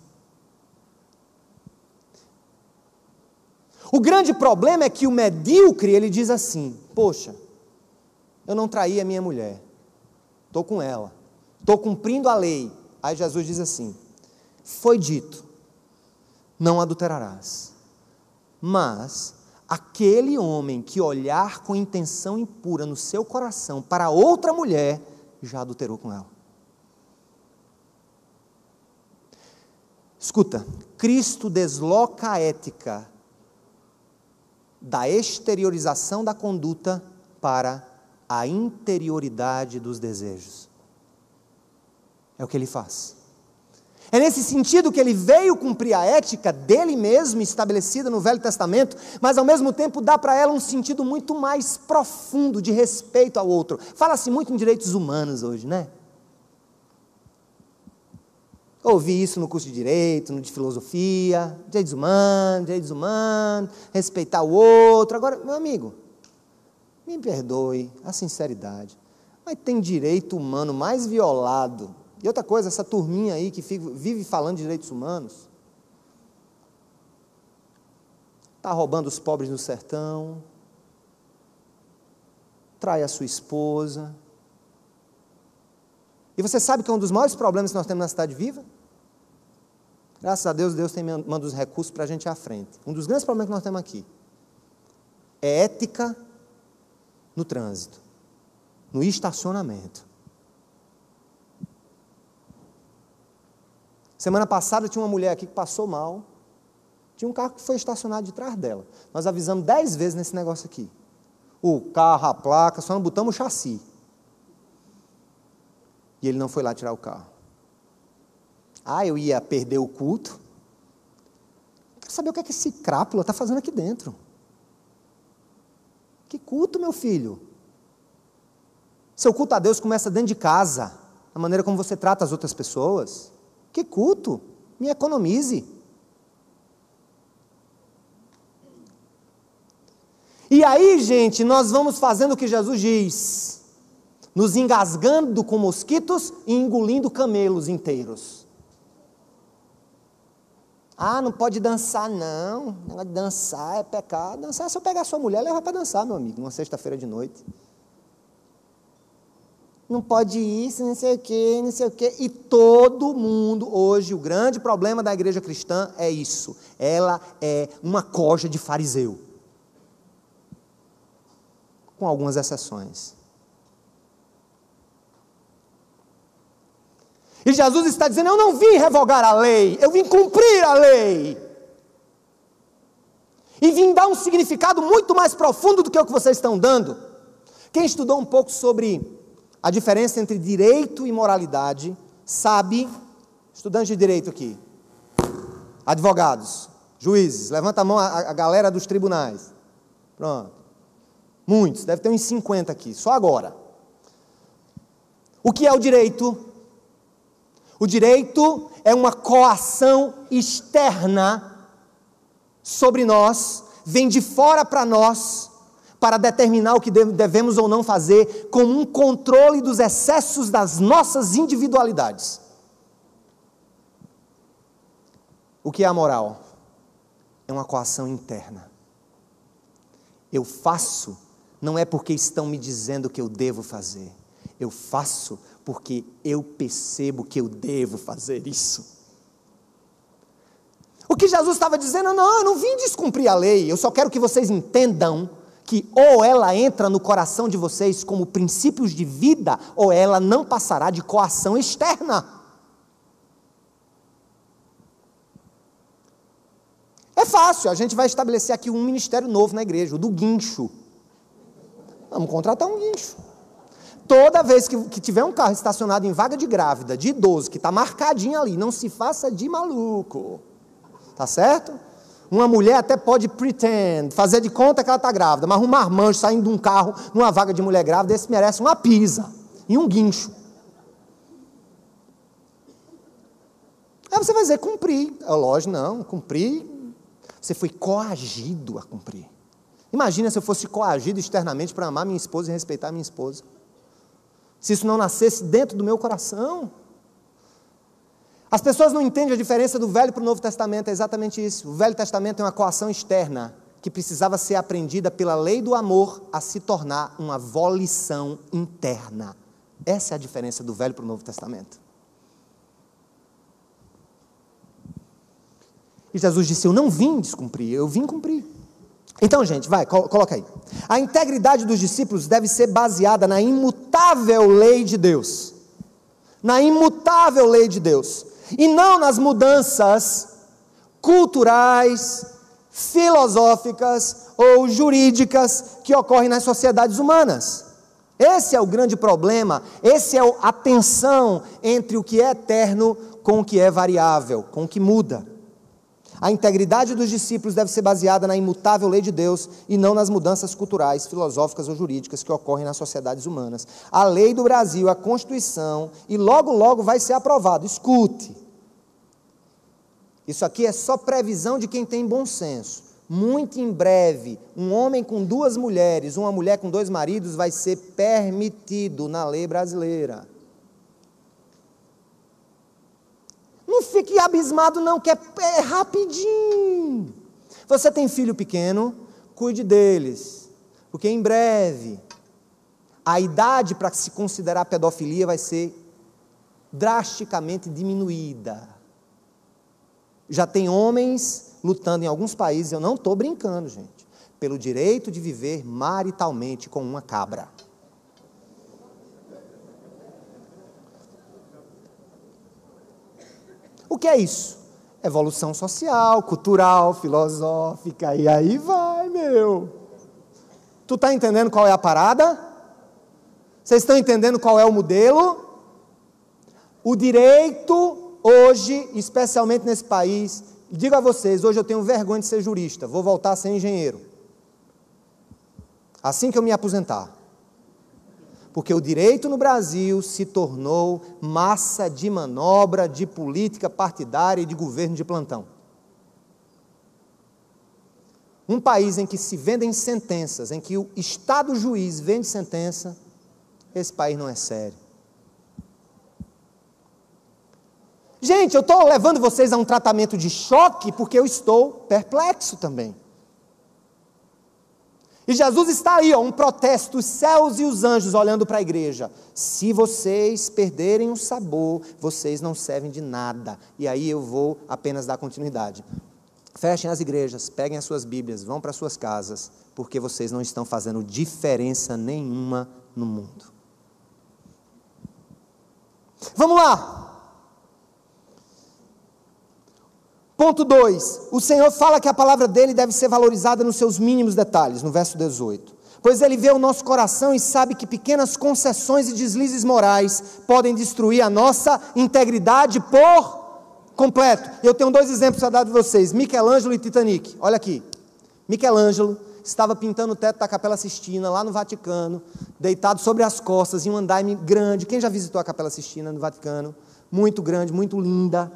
O grande problema é que o medíocre, ele diz assim, poxa, eu não traí a minha mulher, estou com ela, estou cumprindo a lei. Aí Jesus diz assim, foi dito, não adulterarás. Mas aquele homem que olhar com intenção impura no seu coração para outra mulher, já adulterou com ela. Escuta, Cristo desloca a ética da exteriorização da conduta para a interioridade dos desejos. É o que ele faz. É nesse sentido que ele veio cumprir a ética dele mesmo, estabelecida no Velho Testamento, mas ao mesmo tempo dá para ela um sentido muito mais profundo de respeito ao outro. Fala-se muito em direitos humanos hoje, né? Ouvi isso no curso de Direito, no de Filosofia, direitos humanos, respeitar o outro. Agora, meu amigo, me perdoe a sinceridade, mas tem direito humano mais violado. E outra coisa, essa turminha aí que vive falando de direitos humanos, está roubando os pobres no sertão, trai a sua esposa. E você sabe que é um dos maiores problemas que nós temos na Cidade Viva? Graças a Deus, Deus tem mandado os recursos para a gente ir à frente. Um dos grandes problemas que nós temos aqui é ética no trânsito, no estacionamento. Semana passada tinha uma mulher aqui que passou mal, tinha um carro que foi estacionado de trás dela. Nós avisamos 10 vezes nesse negócio aqui. O carro, a placa, só não botamos o chassi. E ele não foi lá tirar o carro. Ah, eu ia perder o culto. Quero saber o que é que esse crápula está fazendo aqui dentro. Que culto, meu filho? Seu culto a Deus começa dentro de casa, a maneira como você trata as outras pessoas. Que culto? Me economize. E aí, gente, nós vamos fazendo o que Jesus diz, nos engasgando com mosquitos e engolindo camelos inteiros. Ah, não pode dançar não, negócio de dançar é pecado. Dançar, se eu pegar sua mulher, leva para dançar, meu amigo, numa sexta-feira de noite. Não pode isso, não sei o quê, não sei o quê. E todo mundo hoje, o grande problema da igreja cristã é isso. Ela é uma coja de fariseu. Com algumas exceções. E Jesus está dizendo, eu não vim revogar a lei, eu vim cumprir a lei. E vim dar um significado muito mais profundo do que o que vocês estão dando. Quem estudou um pouco sobre a diferença entre direito e moralidade, sabe, estudantes de direito aqui, advogados, juízes, levanta a mão a galera dos tribunais. Pronto. Muitos, deve ter uns 50 aqui, só agora. O que é o direito? O direito é uma coação externa sobre nós, vem de fora para nós, para determinar o que devemos ou não fazer, como um controle dos excessos das nossas individualidades. O que é a moral? É uma coação interna. Eu faço, não é porque estão me dizendo que eu devo fazer. Eu faço porque eu percebo que eu devo fazer isso. O que Jesus estava dizendo, não, eu não vim descumprir a lei, eu só quero que vocês entendam que ou ela entra no coração de vocês como princípios de vida, ou ela não passará de coação externa. É fácil, a gente vai estabelecer aqui um ministério novo na igreja, o do guincho. Vamos contratar um guincho. Toda vez que tiver um carro estacionado em vaga de grávida, de idoso, que está marcadinho ali, não se faça de maluco. Tá certo? Uma mulher até pode fazer de conta que ela está grávida, mas um marmanjo saindo de um carro, numa vaga de mulher grávida, esse merece uma pisa e um guincho. Aí você vai dizer, cumprir. Lógico, não, cumprir. Você foi coagido a cumprir. Imagina se eu fosse coagido externamente para amar minha esposa e respeitar minha esposa. Se isso não nascesse dentro do meu coração. As pessoas não entendem a diferença do Velho para o Novo Testamento, é exatamente isso. O Velho Testamento é uma coação externa, que precisava ser aprendida pela lei do amor a se tornar uma volição interna. Essa é a diferença do Velho para o Novo Testamento. E Jesus disse: eu não vim descumprir, eu vim cumprir. Então, gente, vai, coloca aí. A integridade dos discípulos deve ser baseada na imutável lei de Deus. Na imutável lei de Deus. E não nas mudanças culturais, filosóficas ou jurídicas que ocorrem nas sociedades humanas. Esse é o grande problema, esse é a tensão entre o que é eterno com o que é variável, com o que muda. A integridade dos discípulos deve ser baseada na imutável lei de Deus e não nas mudanças culturais, filosóficas ou jurídicas que ocorrem nas sociedades humanas. A lei do Brasil, a Constituição, e logo, logo vai ser aprovado. Escute. Isso aqui é só previsão de quem tem bom senso. Muito em breve, um homem com 2 mulheres, uma mulher com 2 maridos vai ser permitido na lei brasileira. Não fique abismado não, que é rapidinho. Você tem filho pequeno, cuide deles, porque em breve a idade para se considerar pedofilia vai ser drasticamente diminuída. Já tem homens lutando em alguns países, eu não estou brincando, gente, pelo direito de viver maritalmente com uma cabra. O que é isso? Evolução social, cultural, filosófica, e aí vai, meu. Tu está entendendo qual é a parada? Vocês estão entendendo qual é o modelo? O direito hoje, especialmente nesse país, digo a vocês, hoje eu tenho vergonha de ser jurista, vou voltar a ser engenheiro. Assim que eu me aposentar. Porque o direito no Brasil se tornou massa de manobra, de política partidária e de governo de plantão. Um país em que se vendem sentenças, em que o Estado juiz vende sentença, esse país não é sério. Gente, eu estou levando vocês a um tratamento de choque porque eu estou perplexo também. E Jesus está aí, um protesto, os céus e os anjos olhando para a igreja. Se vocês perderem o sabor, vocês não servem de nada. E aí eu vou apenas dar continuidade. Fechem as igrejas, peguem as suas Bíblias, vão para suas casas, porque vocês não estão fazendo diferença nenhuma no mundo. Vamos lá. Ponto 2, o Senhor fala que a palavra dele deve ser valorizada nos seus mínimos detalhes, no verso 18. Pois ele vê o nosso coração e sabe que pequenas concessões e deslizes morais podem destruir a nossa integridade por completo. Eu tenho 2 exemplos para dar de vocês, Michelangelo e Titanic. Olha aqui, Michelangelo estava pintando o teto da Capela Sistina, lá no Vaticano, deitado sobre as costas, em um andaime grande. Quem já visitou a Capela Sistina no Vaticano? Muito grande, muito linda.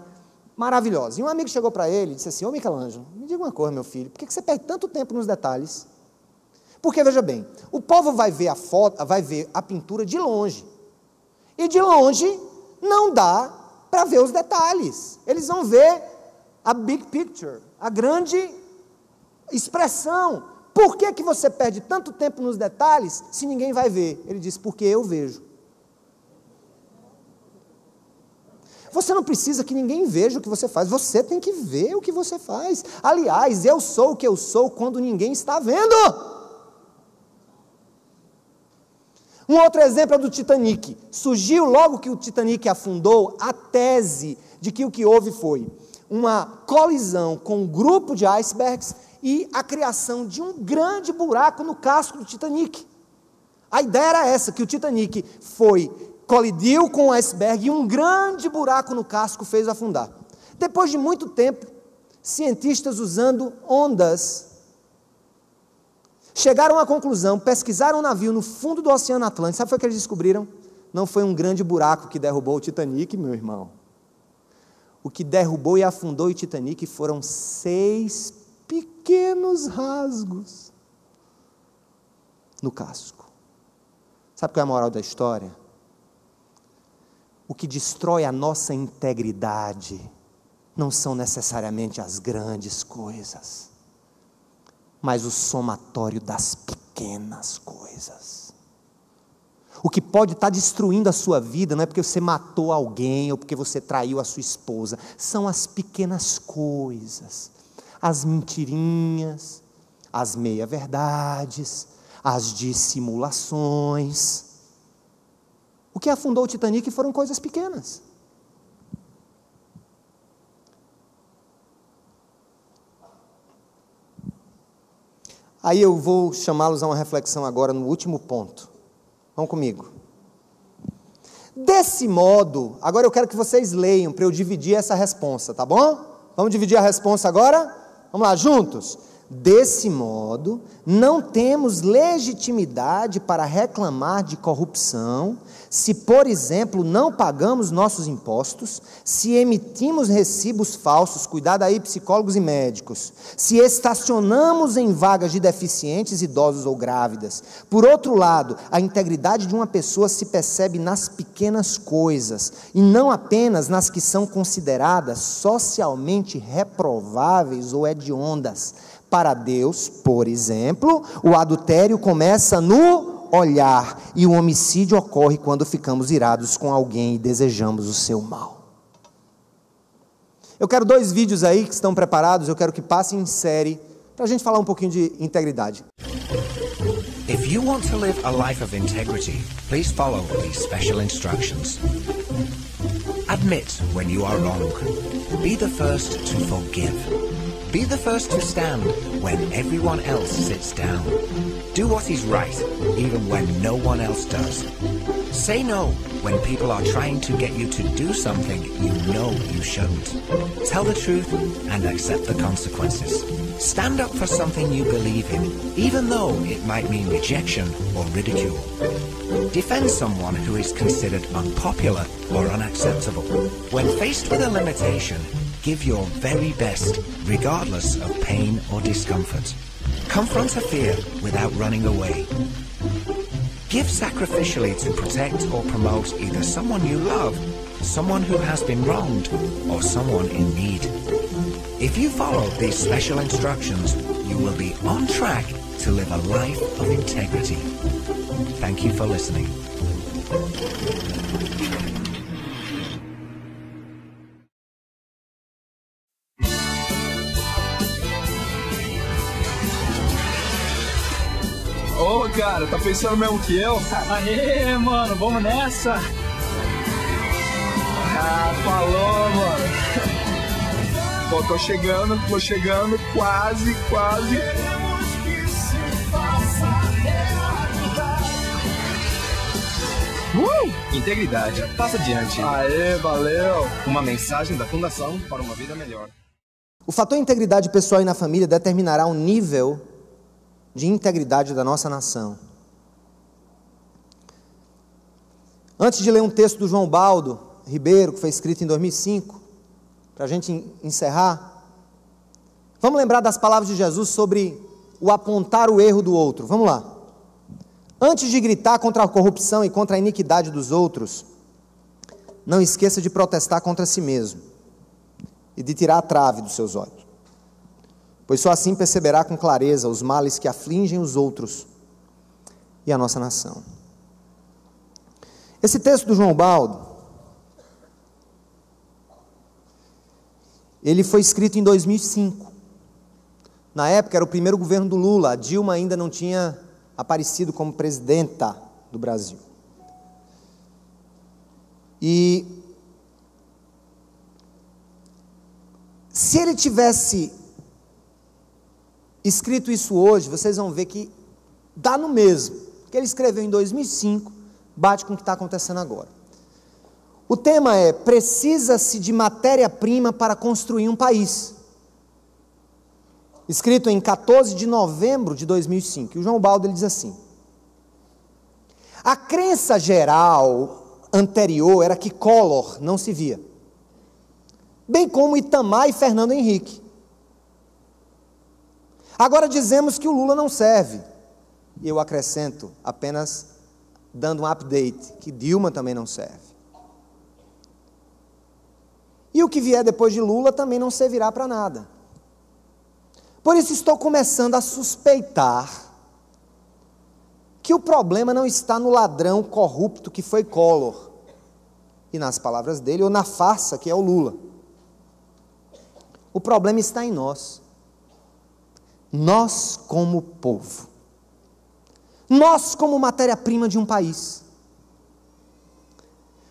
Maravilhosa. E um amigo chegou para ele e disse assim: ô Michelangelo, me diga uma coisa, meu filho, por que você perde tanto tempo nos detalhes? Porque, veja bem, o povo vai ver a foto, vai ver a pintura de longe. E de longe não dá para ver os detalhes. Eles vão ver a big picture, a grande expressão. Por que você perde tanto tempo nos detalhes se ninguém vai ver? Ele disse: porque eu vejo. Você não precisa que ninguém veja o que você faz, você tem que ver o que você faz. Aliás, eu sou o que eu sou quando ninguém está vendo. Um outro exemplo é do Titanic. Surgiu logo que o Titanic afundou a tese de que o que houve foi uma colisão com um grupo de icebergs e a criação de um grande buraco no casco do Titanic. A ideia era essa, que o Titanic colidiu com o iceberg e um grande buraco no casco fez afundar. Depois de muito tempo, cientistas usando ondas chegaram à conclusão, pesquisaram o navio no fundo do Oceano Atlântico. Sabe o que eles descobriram? Não foi um grande buraco que derrubou o Titanic, meu irmão. O que derrubou e afundou o Titanic foram 6 pequenos rasgos no casco. Sabe qual é a moral da história? O que destrói a nossa integridade não são necessariamente as grandes coisas, mas o somatório das pequenas coisas. O que pode estar destruindo a sua vida não é porque você matou alguém ou porque você traiu a sua esposa. São as pequenas coisas, as mentirinhas, as meia-verdades, as dissimulações. O que afundou o Titanic foram coisas pequenas. Aí eu vou chamá-los a uma reflexão agora no último ponto. Vão comigo. Desse modo, agora eu quero que vocês leiam para eu dividir essa responsa, tá bom? Vamos dividir a responsa agora? Vamos lá, juntos. Desse modo, não temos legitimidade para reclamar de corrupção, se, por exemplo, não pagamos nossos impostos, se emitimos recibos falsos, cuidado aí, psicólogos e médicos, se estacionamos em vagas de deficientes, idosos ou grávidas. Por outro lado, a integridade de uma pessoa se percebe nas pequenas coisas, e não apenas nas que são consideradas socialmente reprováveis ou hediondas. Para Deus, por exemplo, o adultério começa no olhar e o homicídio ocorre quando ficamos irados com alguém e desejamos o seu mal. Eu quero 2 vídeos aí que estão preparados, eu quero que passem em série para a gente falar um pouquinho de integridade. If you want to live a life of integrity, please follow these special instructions. Admit when you are wrong. Be the first to forgive. Be the first to stand when everyone else sits down. Do what is right, even when no one else does. Say no when people are trying to get you to do something you know you shouldn't. Tell the truth and accept the consequences. Stand up for something you believe in, even though it might mean rejection or ridicule. Defend someone who is considered unpopular or unacceptable. When faced with a limitation, give your very best, regardless of pain or discomfort. Confront a fear without running away. Give sacrificially to protect or promote either someone you love, someone who has been wronged, or someone in need. If you follow these special instructions, you will be on track to live a life of integrity. Thank you for listening. Ô, cara, tá pensando mesmo que eu? Aê, mano, vamos nessa? Ah, falou, mano. Pô, tô chegando, quase. Integridade, passa adiante. Aê, valeu. Uma mensagem da Fundação para uma Vida Melhor. O fator integridade pessoal e na família determinará o nível de integridade da nossa nação. Antes de ler um texto do João Baldo Ribeiro, que foi escrito em 2005, para a gente encerrar, vamos lembrar das palavras de Jesus sobre o apontar o erro do outro. Vamos lá. Antes de gritar contra a corrupção e contra a iniquidade dos outros, não esqueça de protestar contra si mesmo e de tirar a trave dos seus olhos, pois só assim perceberá com clareza os males que afligem os outros e a nossa nação. Esse texto do João Baldo, ele foi escrito em 2005. Na época era o primeiro governo do Lula, a Dilma ainda não tinha aparecido como presidenta do Brasil. E se ele tivesse escrito isso hoje, vocês vão ver que dá no mesmo. O que ele escreveu em 2005 bate com o que está acontecendo agora. O tema é: precisa-se de matéria-prima para construir um país. Escrito em 14 de novembro de 2005. E o João Baldo ele diz assim: a crença geral anterior era que Collor não se via, bem como Itamar e Fernando Henrique. Agora dizemos que o Lula não serve. E eu acrescento, apenas dando um update, que Dilma também não serve. E o que vier depois de Lula também não servirá para nada. Por isso estou começando a suspeitar que o problema não está no ladrão corrupto que foi Collor, e nas palavras dele, ou na farsa que é o Lula. O problema está em nós. Nós como povo. Nós como matéria-prima de um país.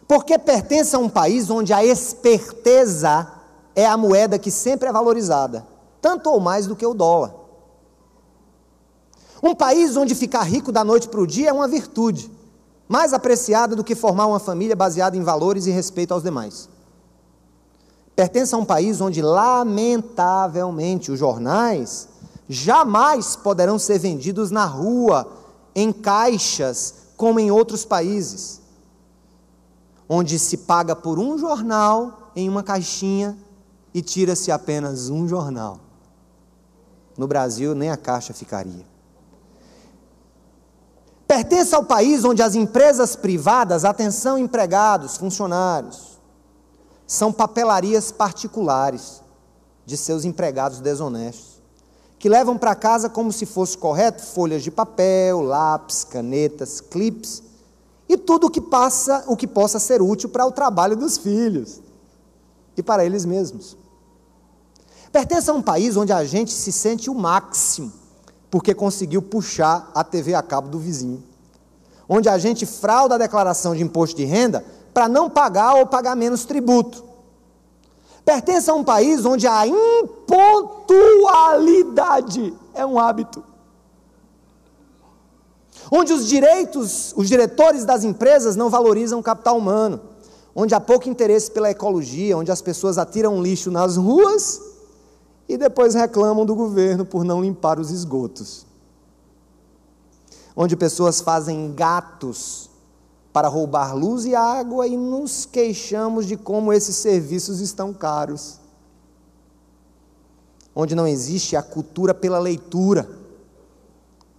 Porque pertence a um país onde a esperteza é a moeda que sempre é valorizada, tanto ou mais do que o dólar. Um país onde ficar rico da noite para o dia é uma virtude, mais apreciada do que formar uma família baseada em valores e respeito aos demais. Pertence a um país onde, lamentavelmente, os jornais jamais poderão ser vendidos na rua, em caixas, como em outros países, onde se paga por um jornal em uma caixinha e tira-se apenas um jornal. No Brasil, nem a caixa ficaria. Pertence ao país onde as empresas privadas, atenção empregados, funcionários, são papelarias particulares de seus empregados desonestos, que levam para casa como se fosse correto folhas de papel, lápis, canetas, clipes e tudo o que possa ser útil para o trabalho dos filhos e para eles mesmos. Pertence a um país onde a gente se sente o máximo porque conseguiu puxar a TV a cabo do vizinho, onde a gente frauda a declaração de imposto de renda para não pagar ou pagar menos tributo. Pertence a um país onde a impontualidade é um hábito, onde os diretores das empresas não valorizam o capital humano, onde há pouco interesse pela ecologia, onde as pessoas atiram lixo nas ruas e depois reclamam do governo por não limpar os esgotos, onde pessoas fazem gatos para roubar luz e água e nos queixamos de como esses serviços estão caros, onde não existe a cultura pela leitura.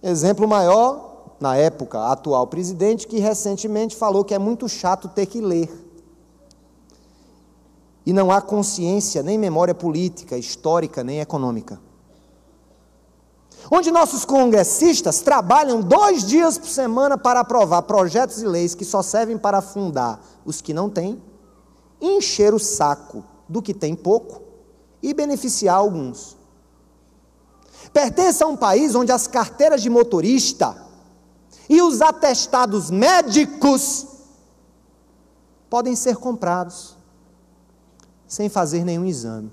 Exemplo maior, na época, atual presidente, que recentemente falou que é muito chato ter que ler. E não há consciência, nem memória política, histórica, nem econômica. Onde nossos congressistas trabalham 2 dias por semana para aprovar projetos e leis que só servem para afundar os que não têm, encher o saco do que tem pouco e beneficiar alguns. Pertence a um país onde as carteiras de motorista e os atestados médicos podem ser comprados sem fazer nenhum exame.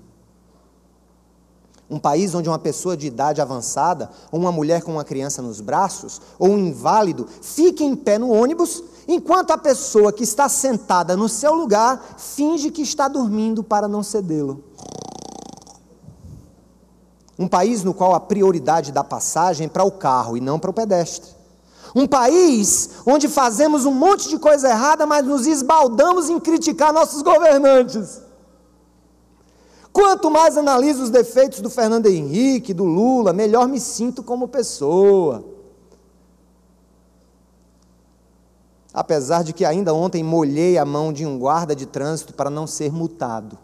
Um país onde uma pessoa de idade avançada, ou uma mulher com uma criança nos braços, ou um inválido, fica em pé no ônibus, enquanto a pessoa que está sentada no seu lugar finge que está dormindo para não cedê-lo. Um país no qual a prioridade da passagem é para o carro e não para o pedestre. Um país onde fazemos um monte de coisa errada, mas nos esbaldamos em criticar nossos governantes. Quanto mais analiso os defeitos do Fernando Henrique, do Lula, melhor me sinto como pessoa. Apesar de que ainda ontem molhei a mão de um guarda de trânsito para não ser multado.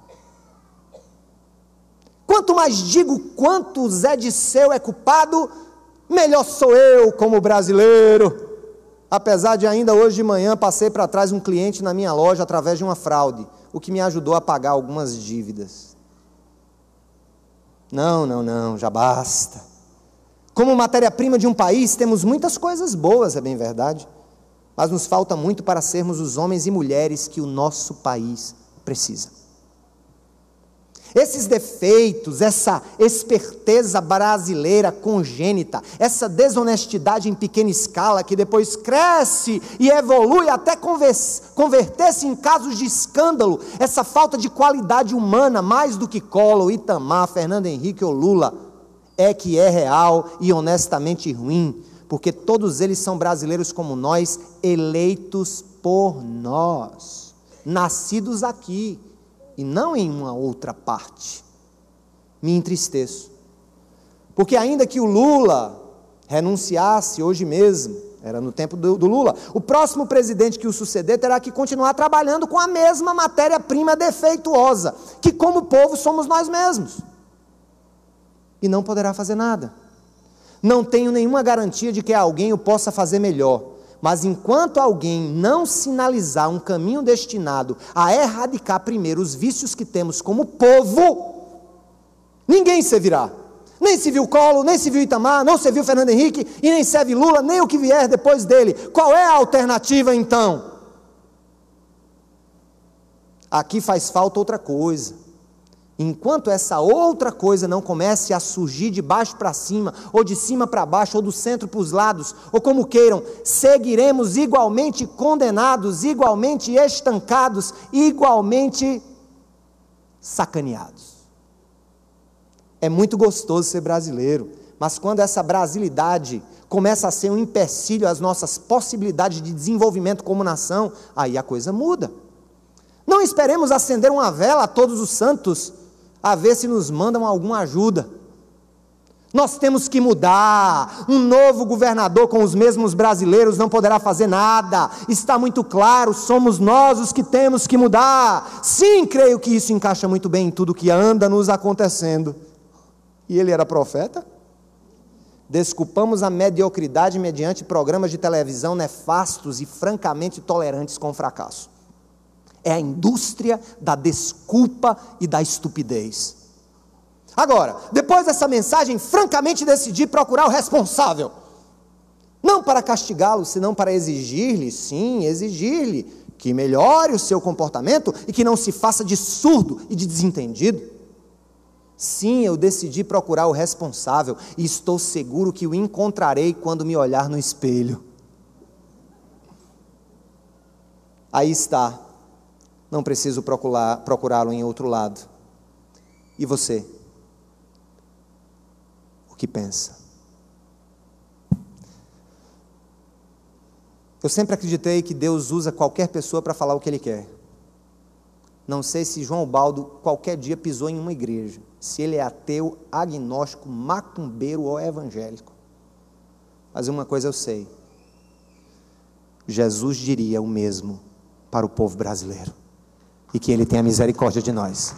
Quanto mais digo quanto Zé Disseu é culpado, melhor sou eu como brasileiro. Apesar de ainda hoje de manhã passei para trás um cliente na minha loja através de uma fraude, o que me ajudou a pagar algumas dívidas. Não, já basta. Como matéria-prima de um país, temos muitas coisas boas, é bem verdade, mas nos falta muito para sermos os homens e mulheres que o nosso país precisa. Esses defeitos, essa esperteza brasileira congênita, essa desonestidade em pequena escala que depois cresce e evolui até converter-se em casos de escândalo, essa falta de qualidade humana, mais do que Collor, Itamar, Fernando Henrique ou Lula, é que é real e honestamente ruim, porque todos eles são brasileiros como nós, eleitos por nós, nascidos aqui, e não em uma outra parte. Me entristeço, porque ainda que o Lula renunciasse hoje mesmo, era no tempo do Lula, o próximo presidente que o suceder terá que continuar trabalhando com a mesma matéria-prima defeituosa, que como povo somos nós mesmos, e não poderá fazer nada. Não tenho nenhuma garantia de que alguém o possa fazer melhor. Mas enquanto alguém não sinalizar um caminho destinado a erradicar primeiro os vícios que temos como povo, ninguém servirá. Nem se viu Collor, nem se viu Itamar, não se viu Fernando Henrique, e nem serve Lula, nem o que vier depois dele. Qual é a alternativa então? Aqui faz falta outra coisa. Enquanto essa outra coisa não comece a surgir de baixo para cima, ou de cima para baixo, ou do centro para os lados, ou como queiram, seguiremos igualmente condenados, igualmente estancados, igualmente sacaneados. É muito gostoso ser brasileiro, mas quando essa brasilidade começa a ser um empecilho às nossas possibilidades de desenvolvimento como nação, aí a coisa muda. Não esperemos acender uma vela a todos os santos, a ver se nos mandam alguma ajuda. Nós temos que mudar. Um novo governador com os mesmos brasileiros não poderá fazer nada. Está muito claro, somos nós os que temos que mudar. Sim, creio que isso encaixa muito bem em tudo que anda nos acontecendo. E ele era profeta? Desculpamos a mediocridade mediante programas de televisão nefastos e francamente tolerantes com o fracasso. É a indústria da desculpa e da estupidez. Agora, depois dessa mensagem, francamente decidi procurar o responsável. Não para castigá-lo, senão para exigir-lhe, sim, exigir-lhe que melhore o seu comportamento e que não se faça de surdo e de desentendido. Sim, eu decidi procurar o responsável e estou seguro que o encontrarei quando me olhar no espelho. Aí está. Não preciso procurá-lo em outro lado. E você? O que pensa? Eu sempre acreditei que Deus usa qualquer pessoa para falar o que Ele quer. Não sei se João Baldo qualquer dia pisou em uma igreja, se ele é ateu, agnóstico, macumbeiro ou evangélico. Mas uma coisa eu sei. Jesus diria o mesmo para o povo brasileiro. E que Ele tenha misericórdia de nós.